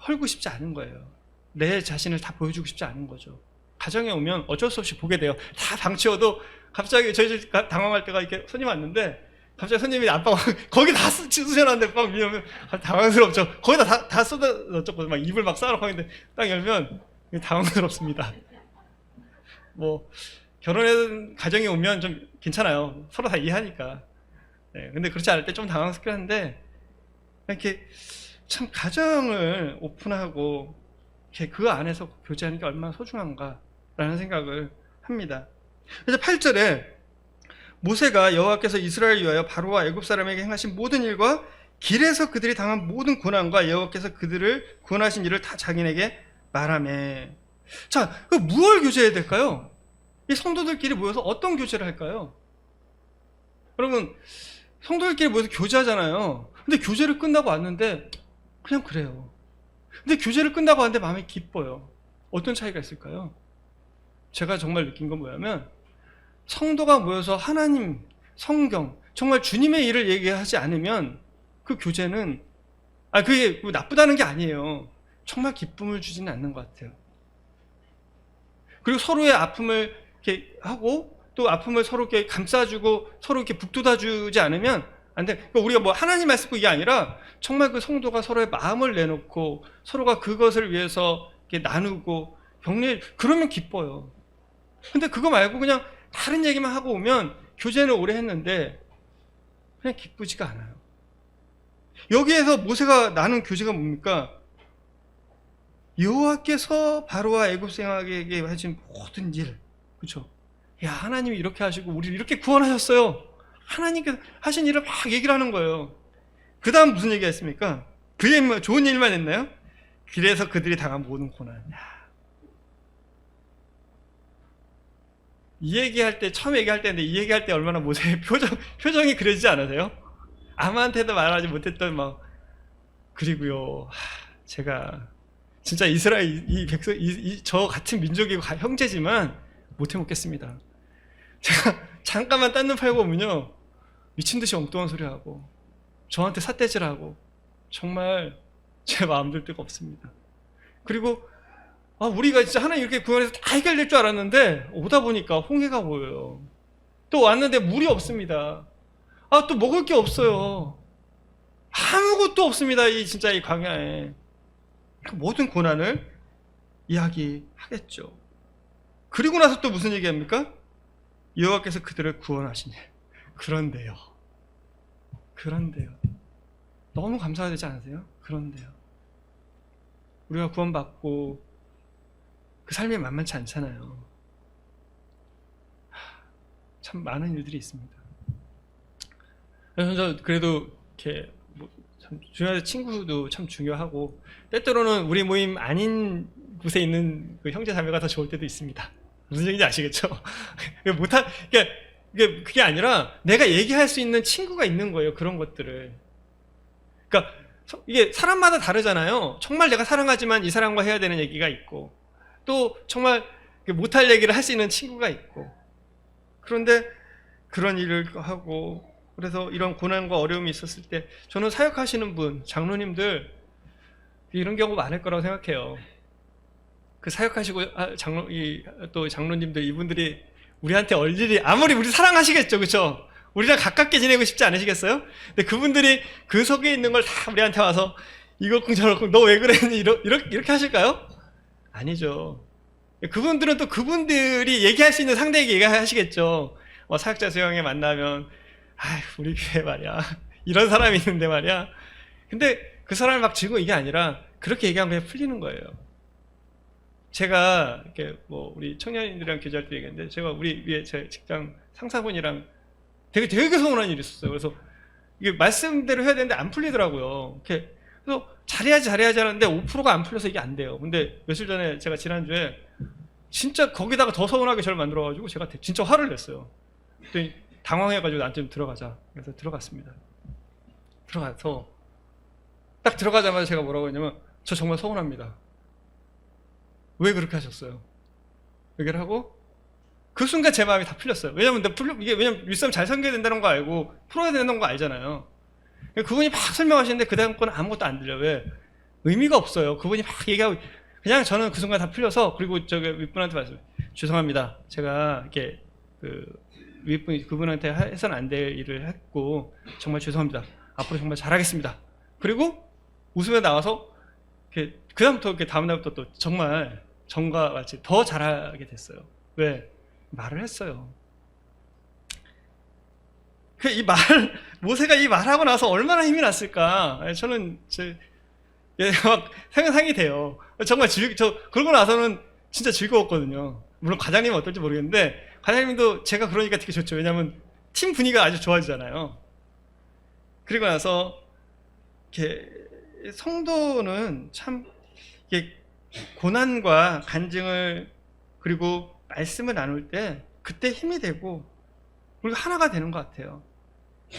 헐고 싶지 않은 거예요. 내 자신을 다 보여주고 싶지 않은 거죠. 가정에 오면 어쩔 수 없이 보게 돼요. 다 방치워도 갑자기 저희 집 당황할 때가 이렇게 손님 왔는데 갑자기 손님이 안방 거기 다 쑤셔놨는데 막 밀면 당황스럽죠. 거기다 다 쏟아졌고 막 입을 막 싸놓고 하는데 딱 열면 당황스럽습니다. 뭐 결혼한 가정에 오면 좀 괜찮아요. 서로 다 이해하니까. 네, 근데 그렇지 않을 때 좀 당황스럽긴 한데 이렇게 참 가정을 오픈하고 이렇게 그 안에서 교제하는 게 얼마나 소중한가라는 생각을 합니다. 그래서 8절에 모세가 여호와께서 이스라엘을 위하여 바로와 애굽 사람에게 행하신 모든 일과 길에서 그들이 당한 모든 고난과 여호와께서 그들을 구원하신 일을 다 자기네게 말하매. 자, 그 무엇을 교제해야 될까요? 이 성도들끼리 모여서 어떤 교제를 할까요? 여러분, 성도들끼리 모여서 교제하잖아요. 근데 교제를 끝나고 왔는데 그냥 그래요. 근데 교제를 끝나고 왔는데 마음이 기뻐요. 어떤 차이가 있을까요? 제가 정말 느낀 건 뭐냐면 성도가 모여서 하나님, 성경, 정말 주님의 일을 얘기하지 않으면 그 교제는 그게 나쁘다는 게 아니에요. 정말 기쁨을 주지는 않는 것 같아요. 그리고 서로의 아픔을 이렇게 하고 또 아픔을 서로 이렇게 감싸주고 서로 이렇게 북돋아주지 않으면 안 돼. 그러니까 우리가 뭐 하나님 말씀 이게 아니라 정말 그 성도가 서로의 마음을 내놓고 서로가 그것을 위해서 이렇게 나누고 격려, 그러면 기뻐요. 근데 그거 말고 그냥 다른 얘기만 하고 오면 교제는 오래 했는데 그냥 기쁘지가 않아요. 여기에서 모세가 나눈 교제가 뭡니까? 여호와께서 바로와 애굽 사람에게 하신 모든 일, 그렇죠? 야, 하나님이 이렇게 하시고 우리를 이렇게 구원하셨어요. 하나님께서 하신 일을 막 얘기를 하는 거예요. 그 다음 무슨 얘기가 있습니까? 그 얘기만, 좋은 일만 했나요? 길에서 그들이 당한 모든 고난. 이 얘기할 때, 처음 얘기할 때인데 이 얘기할 때 얼마나 모세의 표정이 그러지 않으세요? 아무한테도 말하지 못했던 그리고요, 제가 진짜 이스라엘 저 같은 민족이고 형제지만 못해 먹겠습니다. 제가 잠깐만 딴 눈 팔고 오면요 미친 듯이 엉뚱한 소리 하고 저한테 삿대질하고 정말 제 마음 들 데가 없습니다. 그리고 우리가 진짜 하나님 이렇게 구원해서 다 해결될 줄 알았는데 오다 보니까 홍해가 보여요. 또 왔는데 물이 없습니다. 또 먹을 게 없어요. 아무것도 없습니다. 진짜 이 광야에. 그 모든 고난을 이야기하겠죠. 그리고 나서 또 무슨 얘기합니까? 여호와께서 그들을 구원하시니. 그런데요. 너무 감사해야 되지 않으세요? 그런데요. 우리가 구원받고 그 삶이 만만치 않잖아요. 참 많은 일들이 있습니다. 그래서 그래도 이렇게 참 중요한 친구도 참 중요하고 때때로는 우리 모임 아닌 곳에 있는 그 형제 자매가 더 좋을 때도 있습니다. 무슨 얘기인지 아시겠죠? 그게 아니라 내가 얘기할 수 있는 친구가 있는 거예요. 그런 것들을. 그러니까 이게 사람마다 다르잖아요. 정말 내가 사랑하지만 이 사람과 해야 되는 얘기가 있고 또 정말 못할 얘기를 할 수 있는 친구가 있고 그런데 그런 일을 하고 그래서 이런 고난과 어려움이 있었을 때 저는 사역하시는 분, 장로님들 이런 경우 많을 거라고 생각해요. 그 사역하시고 또 장로님들 이분들이 우리한테 얼일이 아무리 우리 사랑하시겠죠, 그렇죠? 우리랑 가깝게 지내고 싶지 않으시겠어요? 근데 그분들이 그 속에 있는 걸 다 우리한테 와서 이렇쿵 저렇쿵 너 왜 그랬니 이렇게 하실까요? 아니죠. 그분들은 또 그분들이 얘기할 수 있는 상대에게 얘기하시겠죠. 사역자 수영회 만나면 우리 교회 말이야 이런 사람이 있는데 말이야. 근데 그 사람을 막 지고 이게 아니라 그렇게 얘기하면 그냥 풀리는 거예요. 제가 이렇게 우리 청년인들이랑 교제할 때 얘기했는데 제가 우리 위에 제 직장 상사분이랑 되게 서운한 일이 있었어요. 그래서 이게 말씀대로 해야 되는데 안 풀리더라고요. 그래서 잘해야지 하는데 5%가 안 풀려서 이게 안 돼요. 근데 며칠 전에 제가 지난주에 진짜 거기다가 더 서운하게 저를 만들어가지고 제가 진짜 화를 냈어요. 그랬더니 당황해가지고 나한테 좀 들어가자. 그래서 들어갔습니다. 들어가서 딱 들어가자마자 제가 뭐라고 했냐면 저 정말 서운합니다. 왜 그렇게 하셨어요? 얘기를 하고 그 순간 제 마음이 다 풀렸어요. 왜냐면 윗사람 잘 섬겨야 된다는 거 알고 풀어야 된다는 거 알잖아요. 그분이 막 설명하시는데 그 다음 거는 아무것도 안 들려요. 왜? 의미가 없어요. 그분이 막 얘기하고 그냥 저는 그 순간 다 풀려서 그리고 저기 윗분한테 말씀 죄송합니다. 제가 이렇게 윗분이 그분한테 해서는 안 될 일을 했고 정말 죄송합니다. 앞으로 정말 잘하겠습니다. 그리고 웃으며 나와서 그다음부터 다음 날부터 또 정말 전과 같이 더 잘하게 됐어요. 왜? 말을 했어요. 모세가 이 말하고 나서 얼마나 힘이 났을까. 저는 막 상상이 돼요. 정말 그러고 나서는 진짜 즐거웠거든요. 물론 과장님은 어떨지 모르겠는데 과장님도 제가 그러니까 되게 좋죠. 왜냐하면 팀 분위기가 아주 좋아지잖아요. 그리고 나서 이렇게 성도는 참 이게 고난과 간증을 그리고 말씀을 나눌 때 그때 힘이 되고 우리가 하나가 되는 것 같아요.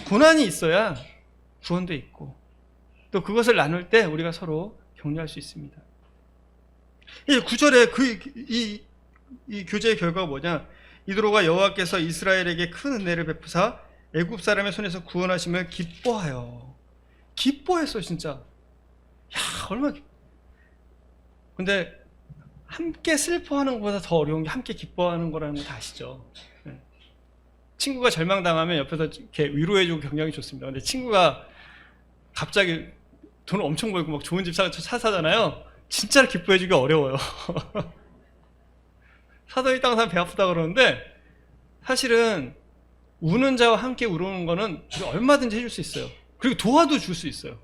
고난이 있어야 구원도 있고 또 그것을 나눌 때 우리가 서로 격려할 수 있습니다. 이 9절에 이 교제의 결과가 뭐냐? 이도로가 여호와께서 이스라엘에게 큰 은혜를 베푸사 애굽 사람의 손에서 구원하심을 기뻐했어 진짜. 야 얼마나 근데 함께 슬퍼하는 것보다 더 어려운 게 함께 기뻐하는 거라는 거 다 아시죠? 네. 친구가 절망당하면 옆에서 이렇게 위로해주고 격려하기 좋습니다. 근데 친구가 갑자기 돈을 엄청 벌고 막 좋은 집 차 사잖아요. 진짜로 기뻐해주기 어려워요. 사돈이 땅 사람 배 아프다 그러는데 사실은 우는 자와 함께 우는 거는 얼마든지 해줄 수 있어요. 그리고 도와도 줄 수 있어요.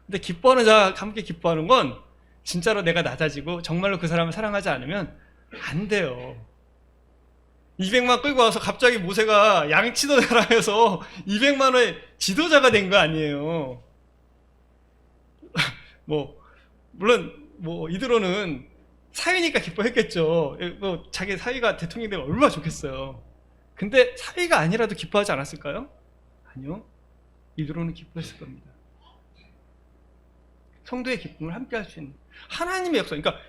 근데 기뻐하는 자와 함께 기뻐하는 건 진짜로 내가 낮아지고 정말로 그 사람을 사랑하지 않으면 안 돼요. 200만 끌고 와서 갑자기 모세가 양치도 잘하면서 200만 원의 지도자가 된 거 아니에요. 물론 이대로는 사위니까 기뻐했겠죠. 자기 사위가 대통령이 되면 얼마나 좋겠어요. 근데 사위가 아니라도 기뻐하지 않았을까요? 아니요. 이대로는 기뻐했을 겁니다. 성도의 기쁨을 함께 할 수 있는 하나님의 역사. 그러니까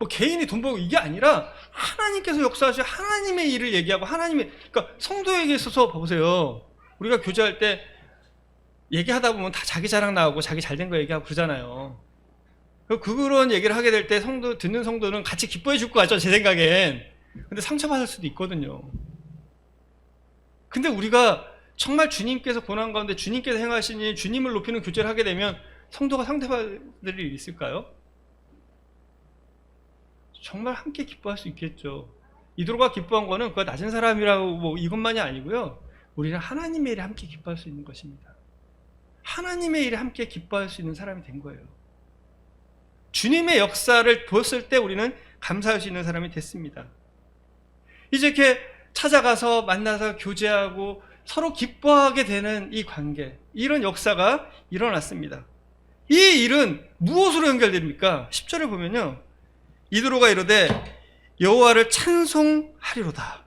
개인이 돈 벌고 이게 아니라 하나님께서 역사하시고 하나님의 일을 얘기하고 그러니까 성도에게 있어서 봐보세요. 우리가 교제할 때 얘기하다 보면 다 자기 자랑 나오고 자기 잘된 거 얘기하고 그러잖아요. 그런 얘기를 하게 될 때 듣는 성도는 같이 기뻐해 줄 것 같죠, 제 생각엔. 근데 상처받을 수도 있거든요. 근데 우리가 정말 주님께서 고난 가운데 주님께서 행하신 일, 주님을 높이는 교제를 하게 되면 성도가 상대받을 일이 있을까요? 정말 함께 기뻐할 수 있겠죠. 이도로가 기뻐한 거는 그가 낮은 사람이라고 이것만이 아니고요. 우리는 하나님의 일에 함께 기뻐할 수 있는 것입니다. 하나님의 일에 함께 기뻐할 수 있는 사람이 된 거예요. 주님의 역사를 보았을 때 우리는 감사할 수 있는 사람이 됐습니다. 이제 이렇게 찾아가서 만나서 교제하고 서로 기뻐하게 되는 이 관계, 이런 역사가 일어났습니다. 이 일은 무엇으로 연결됩니까? 10절을 보면요, 이드로가 이르되 여호와를 찬송하리로다.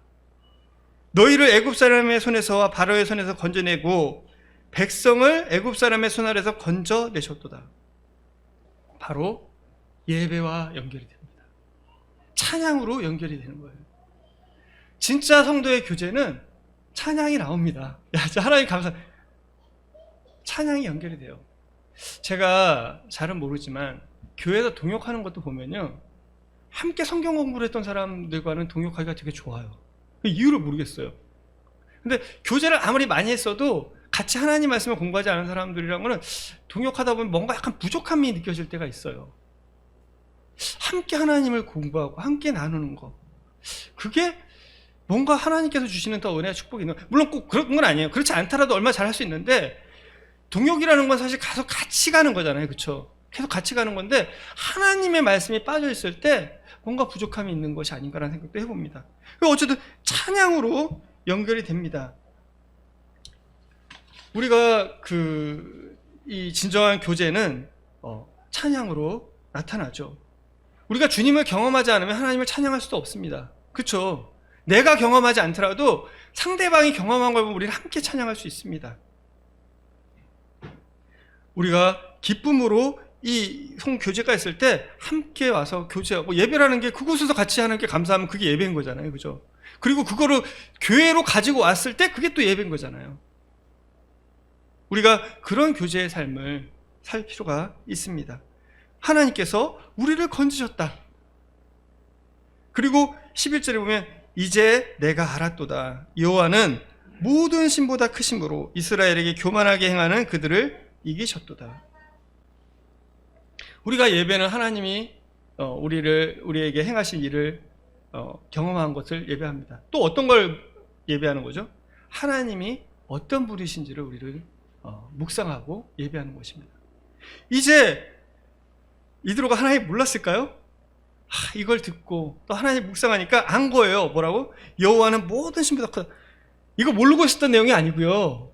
너희를 애굽 사람의 손에서와 바로의 손에서 건져내고 백성을 애굽 사람의 손 아래서 건져내셨도다. 바로 예배와 연결이 됩니다. 찬양으로 연결이 되는 거예요. 진짜 성도의 교제는 찬양이 나옵니다. 야, 진짜 하나님 감사. 찬양이 연결이 돼요. 제가 잘은 모르지만 교회에서 동역하는 것도 보면요, 함께 성경 공부를 했던 사람들과는 동역하기가 되게 좋아요. 그 이유를 모르겠어요. 근데 교제를 아무리 많이 했어도 같이 하나님 말씀을 공부하지 않은 사람들이랑은 동역하다 보면 뭔가 약간 부족함이 느껴질 때가 있어요. 함께 하나님을 공부하고 함께 나누는 거, 그게 뭔가 하나님께서 주시는 더 은혜와 축복이 있는, 물론 꼭 그런 건 아니에요. 그렇지 않더라도 얼마나 잘할 수 있는데, 동역이라는 건 사실 가서 같이 가는 거잖아요. 그렇죠? 계속 같이 가는 건데 하나님의 말씀이 빠져 있을 때 뭔가 부족함이 있는 것이 아닌가라는 생각도 해봅니다. 어쨌든 찬양으로 연결이 됩니다. 우리가 이 진정한 교제는 찬양으로 나타나죠. 우리가 주님을 경험하지 않으면 하나님을 찬양할 수도 없습니다. 그렇죠? 내가 경험하지 않더라도 상대방이 경험한 걸 보면 우리는 함께 찬양할 수 있습니다. 우리가 기쁨으로 이 성교제가 있을 때 함께 와서 교제하고, 예배라는 게 그곳에서 같이 하는 게 감사하면 그게 예배인 거잖아요. 그죠? 그리고 그거를 교회로 가지고 왔을 때 그게 또 예배인 거잖아요. 우리가 그런 교제의 삶을 살 필요가 있습니다. 하나님께서 우리를 건지셨다. 그리고 11절에 보면 이제 내가 알았도다. 여호와는 모든 신보다 크심으로 이스라엘에게 교만하게 행하는 그들을 이기셨도다. 우리가 예배는 하나님이 우리에게 행하신 일을 경험한 것을 예배합니다. 또 어떤 걸 예배하는 거죠? 하나님이 어떤 분이신지를 우리를 묵상하고 예배하는 것입니다. 이제 이드로가 하나님 몰랐을까요? 이걸 듣고 또 하나님 묵상하니까 안 거예요. 뭐라고? 여호와는 모든 신보다 크다. 이거 모르고 있었던 내용이 아니고요,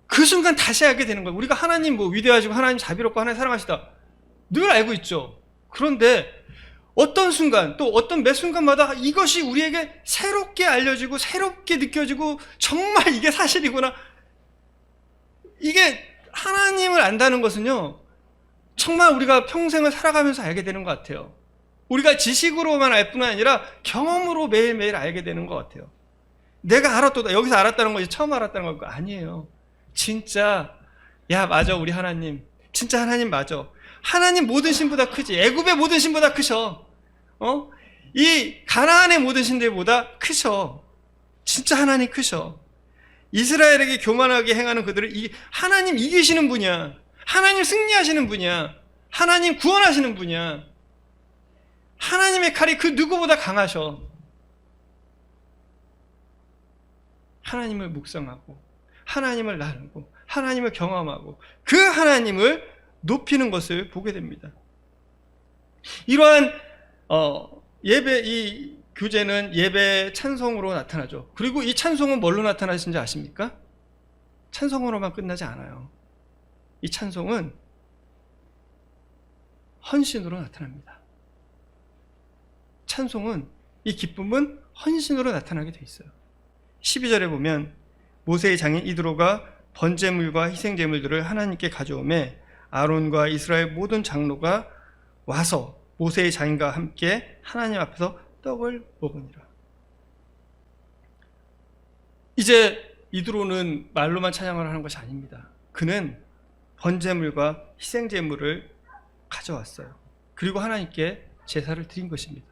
그 순간 다시 알게 되는 거예요. 우리가 하나님 위대하시고 하나님 자비롭고 하나님 사랑하시다 늘 알고 있죠. 그런데 어떤 순간, 또 어떤 매 순간마다 이것이 우리에게 새롭게 알려지고 새롭게 느껴지고, 정말 이게 사실이구나. 이게 하나님을 안다는 것은요, 정말 우리가 평생을 살아가면서 알게 되는 것 같아요. 우리가 지식으로만 알 뿐 아니라 경험으로 매일매일 알게 되는 것 같아요. 내가 알았다, 여기서 알았다는 것이 처음 알았다는 거 아니에요. 진짜, 야 맞아, 우리 하나님 진짜 하나님 맞아. 하나님 모든 신보다 크지. 애굽의 모든 신보다 크셔. 이 가나안의 모든 신들보다 크셔. 진짜 하나님 크셔. 이스라엘에게 교만하게 행하는 그들을 하나님 이기시는 분이야. 하나님 승리하시는 분이야. 하나님 구원하시는 분이야. 하나님의 칼이 그 누구보다 강하셔. 하나님을 묵상하고 하나님을 나누고 하나님을 경험하고 그 하나님을 높이는 것을 보게 됩니다. 이러한 이 교제는 예배 찬송으로 나타나죠. 그리고 이 찬송은 뭘로 나타나시는지 아십니까? 찬송으로만 끝나지 않아요. 이 찬송은 헌신으로 나타납니다. 찬송은, 이 기쁨은 헌신으로 나타나게 돼 있어요. 12절에 보면 모세의 장인 이드로가 번제물과 희생제물들을 하나님께 가져오매 아론과 이스라엘 모든 장로가 와서 모세의 장인과 함께 하나님 앞에서 떡을 먹으니라. 이제 이드로는 말로만 찬양을 하는 것이 아닙니다. 그는 번제물과 희생제물을 가져왔어요. 그리고 하나님께 제사를 드린 것입니다.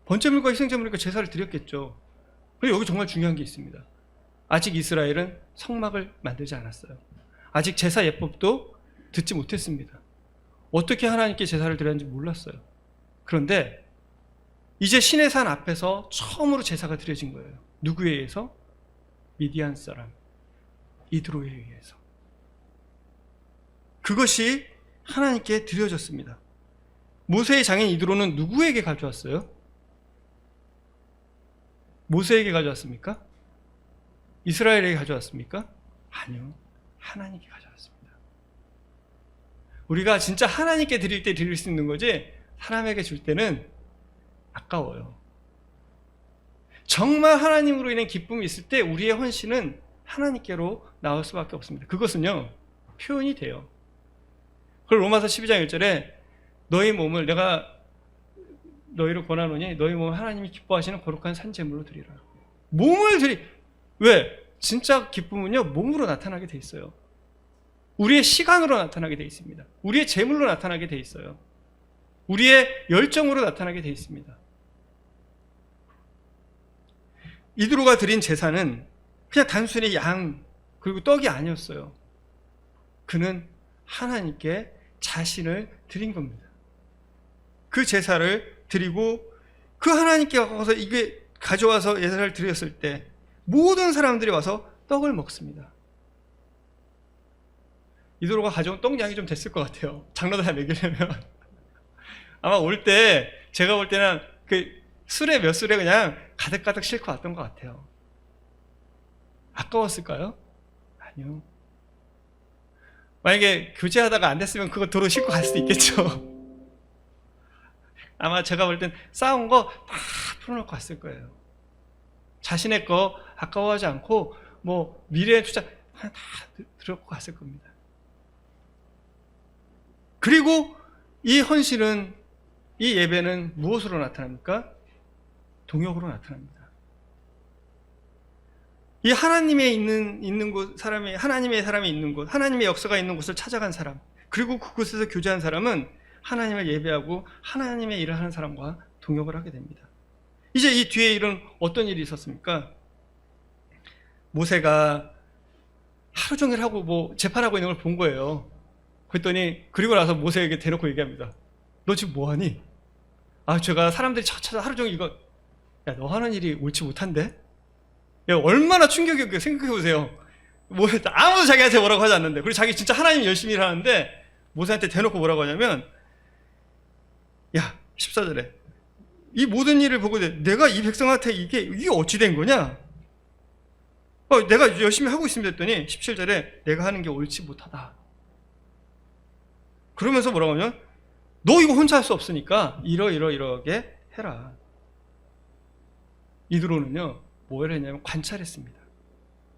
번제물과 희생제물이니까 제사를 드렸겠죠. 그리고 여기 정말 중요한 게 있습니다. 아직 이스라엘은 성막을 만들지 않았어요. 아직 제사 예법도 듣지 못했습니다. 어떻게 하나님께 제사를 드렸는지 몰랐어요. 그런데 이제 시내 산 앞에서 처음으로 제사가 드려진 거예요. 누구에 의해서? 미디안 사람 이드로에 의해서. 그것이 하나님께 드려졌습니다. 모세의 장인 이드로는 누구에게 가져왔어요? 모세에게 가져왔습니까? 이스라엘에게 가져왔습니까? 아니요. 하나님께 가져왔습니다. 우리가 진짜 하나님께 드릴 때 드릴 수 있는 거지 사람에게 줄 때는 아까워요. 정말 하나님으로 인한 기쁨이 있을 때 우리의 헌신은 하나님께로 나올 수밖에 없습니다. 그것은요 표현이 돼요. 그걸 로마서 12장 1절에 너희 몸을 내가 너희를 권하노니 너희 몸을 하나님이 기뻐하시는 거룩한 산제물로 드리라. 몸을 왜? 진짜 기쁨은요 몸으로 나타나게 돼 있어요. 우리의 시간으로 나타나게 돼 있습니다. 우리의 재물로 나타나게 돼 있어요. 우리의 열정으로 나타나게 돼 있습니다. 이드로가 드린 제사는 그냥 단순히 양 그리고 떡이 아니었어요. 그는 하나님께 자신을 드린 겁니다. 그 제사를 드리고 그 하나님께 가서 이게 가져와서 제사를 드렸을 때 모든 사람들이 와서 떡을 먹습니다. 이드로가 가져온 떡 양이 좀 됐을 것 같아요. 장로들 다 먹이려면 아마 올 때 제가 볼 때는 그 술에 몇 술에 그냥 가득가득 싣고 왔던 것 같아요. 아까웠을까요? 아니요. 만약에 교제하다가 안 됐으면 그거 도로 싣고 갈 수도 있겠죠. 아마 제가 볼 땐 싸운 거 다 풀어놓고 갔을 거예요. 자신의 거 아까워하지 않고 뭐 미래에 투자 다 들어놓고 갔을 겁니다. 그리고 이 헌신은 이 예배는 무엇으로 나타납니까? 동역으로 나타납니다. 이 하나님의 있는 곳, 하나님의 사람이 있는 곳, 하나님의 역사가 있는 곳을 찾아간 사람, 그리고 그곳에서 교제한 사람은 하나님을 예배하고 하나님의 일을 하는 사람과 동역을 하게 됩니다. 이제 이 뒤에 일은 어떤 일이 있었습니까? 모세가 하루 종일 하고 뭐 재판하고 있는 걸 본 거예요. 그랬더니 그리고 나서 모세에게 대놓고 얘기합니다. 너 지금 뭐하니? 제가 사람들이 찾아 하루 종일 이거 야, 너 하는 일이 옳지 못한데? 야, 얼마나 충격이었겠어요. 생각해보세요. 아무도 자기한테 뭐라고 하지 않는데, 그리고 자기 진짜 하나님 열심히 일하는데 모세한테 대놓고 뭐라고 하냐면, 야 14절에 이 모든 일을 보고 내가 이 백성한테 이게 어찌 된 거냐? 내가 열심히 하고 있습니다 했더니 17절에 내가 하는 게 옳지 못하다. 그러면서 뭐라고 하냐면 너 이거 혼자 할 수 없으니까 이러게 해라. 이드로는요 뭘 했냐면 관찰했습니다.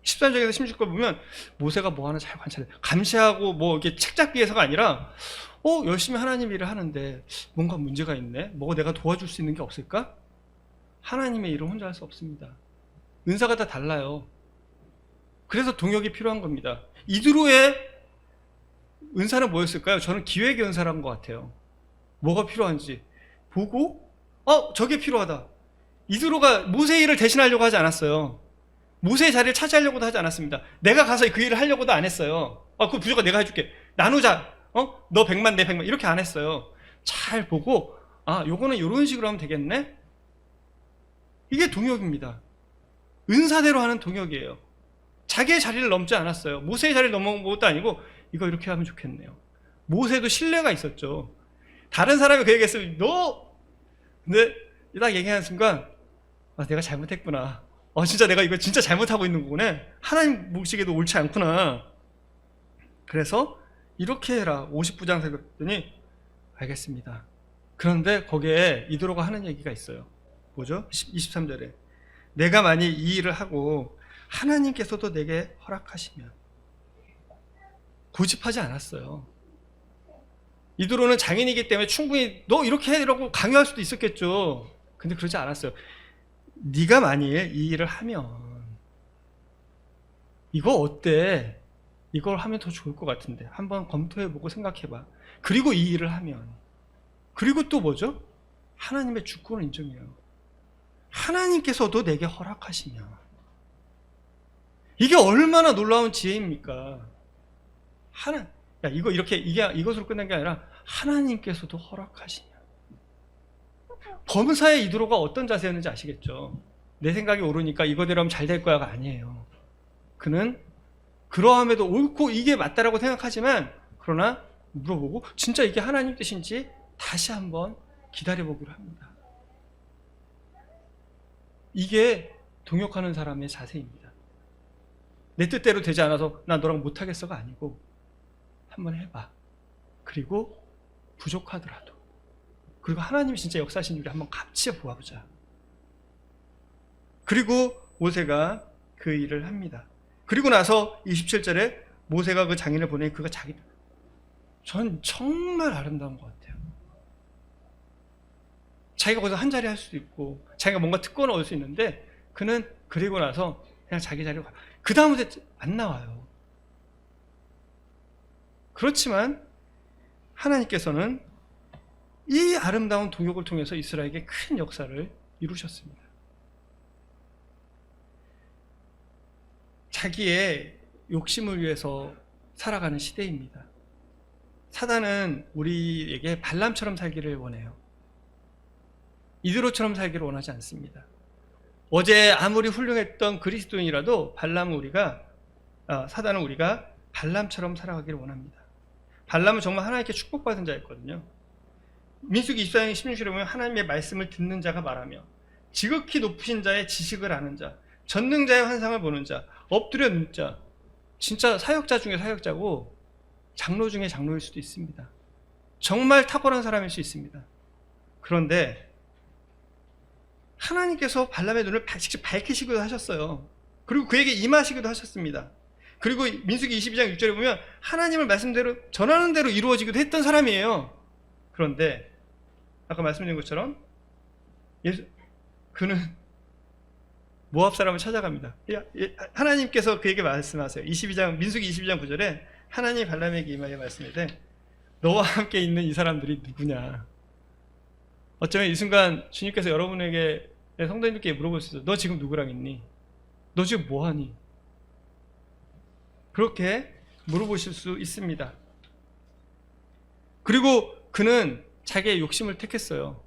13절에서 16절 보면 모세가 뭐 하나 잘 관찰해. 감시하고 뭐 이게 책 잡기에서가 아니라 열심히 하나님 일을 하는데 뭔가 문제가 있네. 뭐가 내가 도와줄 수 있는 게 없을까? 하나님의 일을 혼자 할 수 없습니다. 은사가 다 달라요. 그래서 동역이 필요한 겁니다. 이드로의 은사는 뭐였을까요? 저는 기획의 은사라는 것 같아요. 뭐가 필요한지 보고 저게 필요하다. 이드로가 모세의 일을 대신하려고 하지 않았어요. 모세의 자리를 차지하려고도 하지 않았습니다. 내가 가서 그 일을 하려고도 안 했어요. 그거 부족하 내가 해줄게. 나누자. 너 100만 내 100만 이렇게 안 했어요. 잘 보고 요거는 이런 식으로 하면 되겠네. 이게 동역입니다. 은사대로 하는 동역이에요. 자기의 자리를 넘지 않았어요. 모세의 자리를 넘어온 것도 아니고 이거 이렇게 하면 좋겠네요. 모세도 신뢰가 있었죠. 다른 사람이 그 얘기했으면 근데 딱 얘기하는 순간 내가 잘못했구나. 진짜 내가 이거 진짜 잘못하고 있는 거구나. 하나님 보시기에도 옳지 않구나. 그래서 이렇게 해라. 50부장 살폈더니 알겠습니다. 그런데 거기에 이드로가 하는 얘기가 있어요. 뭐죠? 23절에 내가 만일 이 일을 하고 하나님께서도 내게 허락하시면. 고집하지 않았어요. 이드로는 장인이기 때문에 충분히 너 이렇게 해 이러고 강요할 수도 있었겠죠. 근데 그러지 않았어요. 네가 만일 이 일을 하면 이거 어때? 이걸 하면 더 좋을 것 같은데 한번 검토해보고 생각해봐. 그리고 이 일을 하면 그리고 또 뭐죠? 하나님의 주권을 인정해요. 하나님께서도 내게 허락하시면. 이게 얼마나 놀라운 지혜입니까? 이거 이렇게 이것으로 끝난 게 아니라 하나님께서도 허락하시냐. 범사의 이드로가 어떤 자세였는지 아시겠죠? 내 생각이 옳으니까 이거대로 하면 잘 될 거야가 아니에요. 그는 그러함에도 옳고 이게 맞다라고 생각하지만 그러나 물어보고 진짜 이게 하나님 뜻인지 다시 한번 기다려보기로 합니다. 이게 동역하는 사람의 자세입니다. 내 뜻대로 되지 않아서 나 너랑 못하겠어가 아니고 한번 해봐. 그리고 부족하더라도, 그리고 하나님이 진짜 역사하신 일을 한번 같이 보아보자. 그리고 모세가 그 일을 합니다. 그리고 나서 27절에 모세가 그 장인을 보내니 그가 전 정말 아름다운 것 같아요. 자기가 거기서 한 자리 할 수도 있고 자기가 뭔가 특권을 얻을 수 있는데 그는 그리고 나서 그냥 자기 자리로 가. 그 다음에 안 나와요. 그렇지만 하나님께서는 이 아름다운 동역을 통해서 이스라엘에게 큰 역사를 이루셨습니다. 자기의 욕심을 위해서 살아가는 시대입니다. 사단은 우리에게 발람처럼 살기를 원해요. 이드로처럼 살기를 원하지 않습니다. 어제 아무리 훌륭했던 그리스도인이라도 사단은 우리가 발람처럼 살아가기를 원합니다. 발람은 정말 하나님께 축복받은 자였거든요. 민수기 24장 16절에 보면 하나님의 말씀을 듣는 자가 말하며 지극히 높으신 자의 지식을 아는 자, 전능자의 환상을 보는 자, 엎드려 눕는 자, 진짜 사역자 중에 사역자고 장로 중에 장로일 수도 있습니다. 정말 탁월한 사람일 수 있습니다. 그런데 하나님께서 발람의 눈을 직접 밝히시기도 하셨어요. 그리고 그에게 임하시기도 하셨습니다. 그리고 민수기 22장 6절에 보면 하나님을 말씀대로 전하는 대로 이루어지기도 했던 사람이에요. 그런데 아까 말씀드린 것처럼 그는 모압 사람을 찾아갑니다. 하나님께서 그에게 말씀하세요. 민수기 22장 9절에 하나님이 발람에게 임하여 말씀하되 너와 함께 있는 이 사람들이 누구냐. 어쩌면 이 순간 주님께서 여러분에게, 성도님들께 물어볼 수 있어요. 너 지금 누구랑 있니? 너 지금 뭐하니? 그렇게 물어보실 수 있습니다. 그리고 그는 자기의 욕심을 택했어요.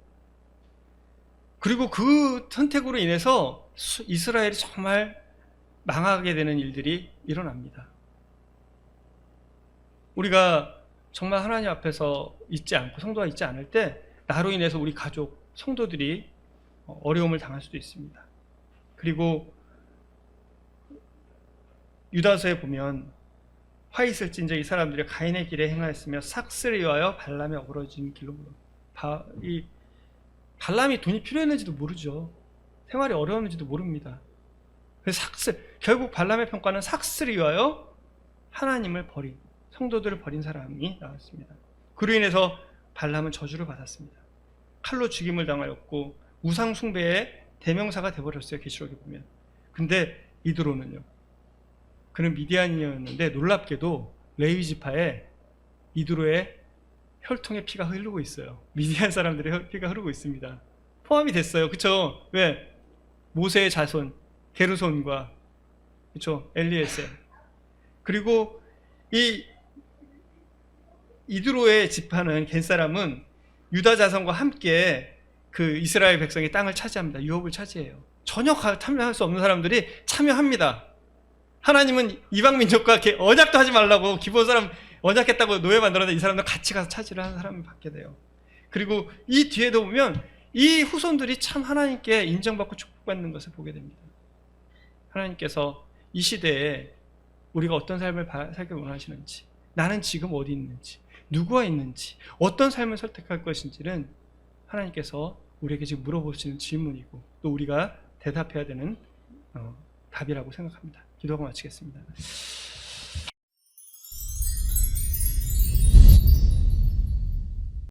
그리고 그 선택으로 인해서 이스라엘이 정말 망하게 되는 일들이 일어납니다. 우리가 정말 하나님 앞에서 있지 않고 성도가 있지 않을 때 나로 인해서 우리 가족, 성도들이 어려움을 당할 수도 있습니다. 그리고 유다서에 보면 화 있을진저 이 사람들이 가인의 길에 행하였으며 삭스를 위하여 발람의 어그러진 길로 이 발람이 돈이 필요했는지도 모르죠. 생활이 어려웠는지도 모릅니다. 그래서 결국 발람의 평가는 삭스를 위하여 하나님을 버린, 성도들을 버린 사람이 나왔습니다. 그로 인해서 발람은 저주를 받았습니다. 칼로 죽임을 당하였고 우상 숭배의 대명사가 되어버렸어요. 계시록에 보면. 근데 이드로는요, 그는 미디안이었는데 놀랍게도 레위 지파에 이드로의 혈통의 피가 흐르고 있어요. 미디안 사람들의 피가 흐르고 있습니다. 포함이 됐어요. 그쵸? 왜? 모세의 자손 게르손과, 그쵸? 엘리에셀. 그리고 이 이드로의 지파는, 겐사람은 유다 자손과 함께 그 이스라엘 백성의 땅을 차지합니다. 유업을 차지해요. 전혀 참여할 수 없는 사람들이 참여합니다. 하나님은 이방 민족과 언약도 하지 말라고, 기본 사람 언약했다고 노예 만들었는데 이 사람들 같이 가서 차지를 하는 사람을 받게 돼요. 그리고 이 뒤에도 보면 이 후손들이 참 하나님께 인정받고 축복받는 것을 보게 됩니다. 하나님께서 이 시대에 우리가 어떤 삶을 살길 원하시는지, 나는 지금 어디 있는지, 누구와 있는지, 어떤 삶을 선택할 것인지는 하나님께서 우리에게 지금 물어보시는 질문이고 또 우리가 대답해야 되는 답이라고 생각합니다. 기도하고 마치겠습니다.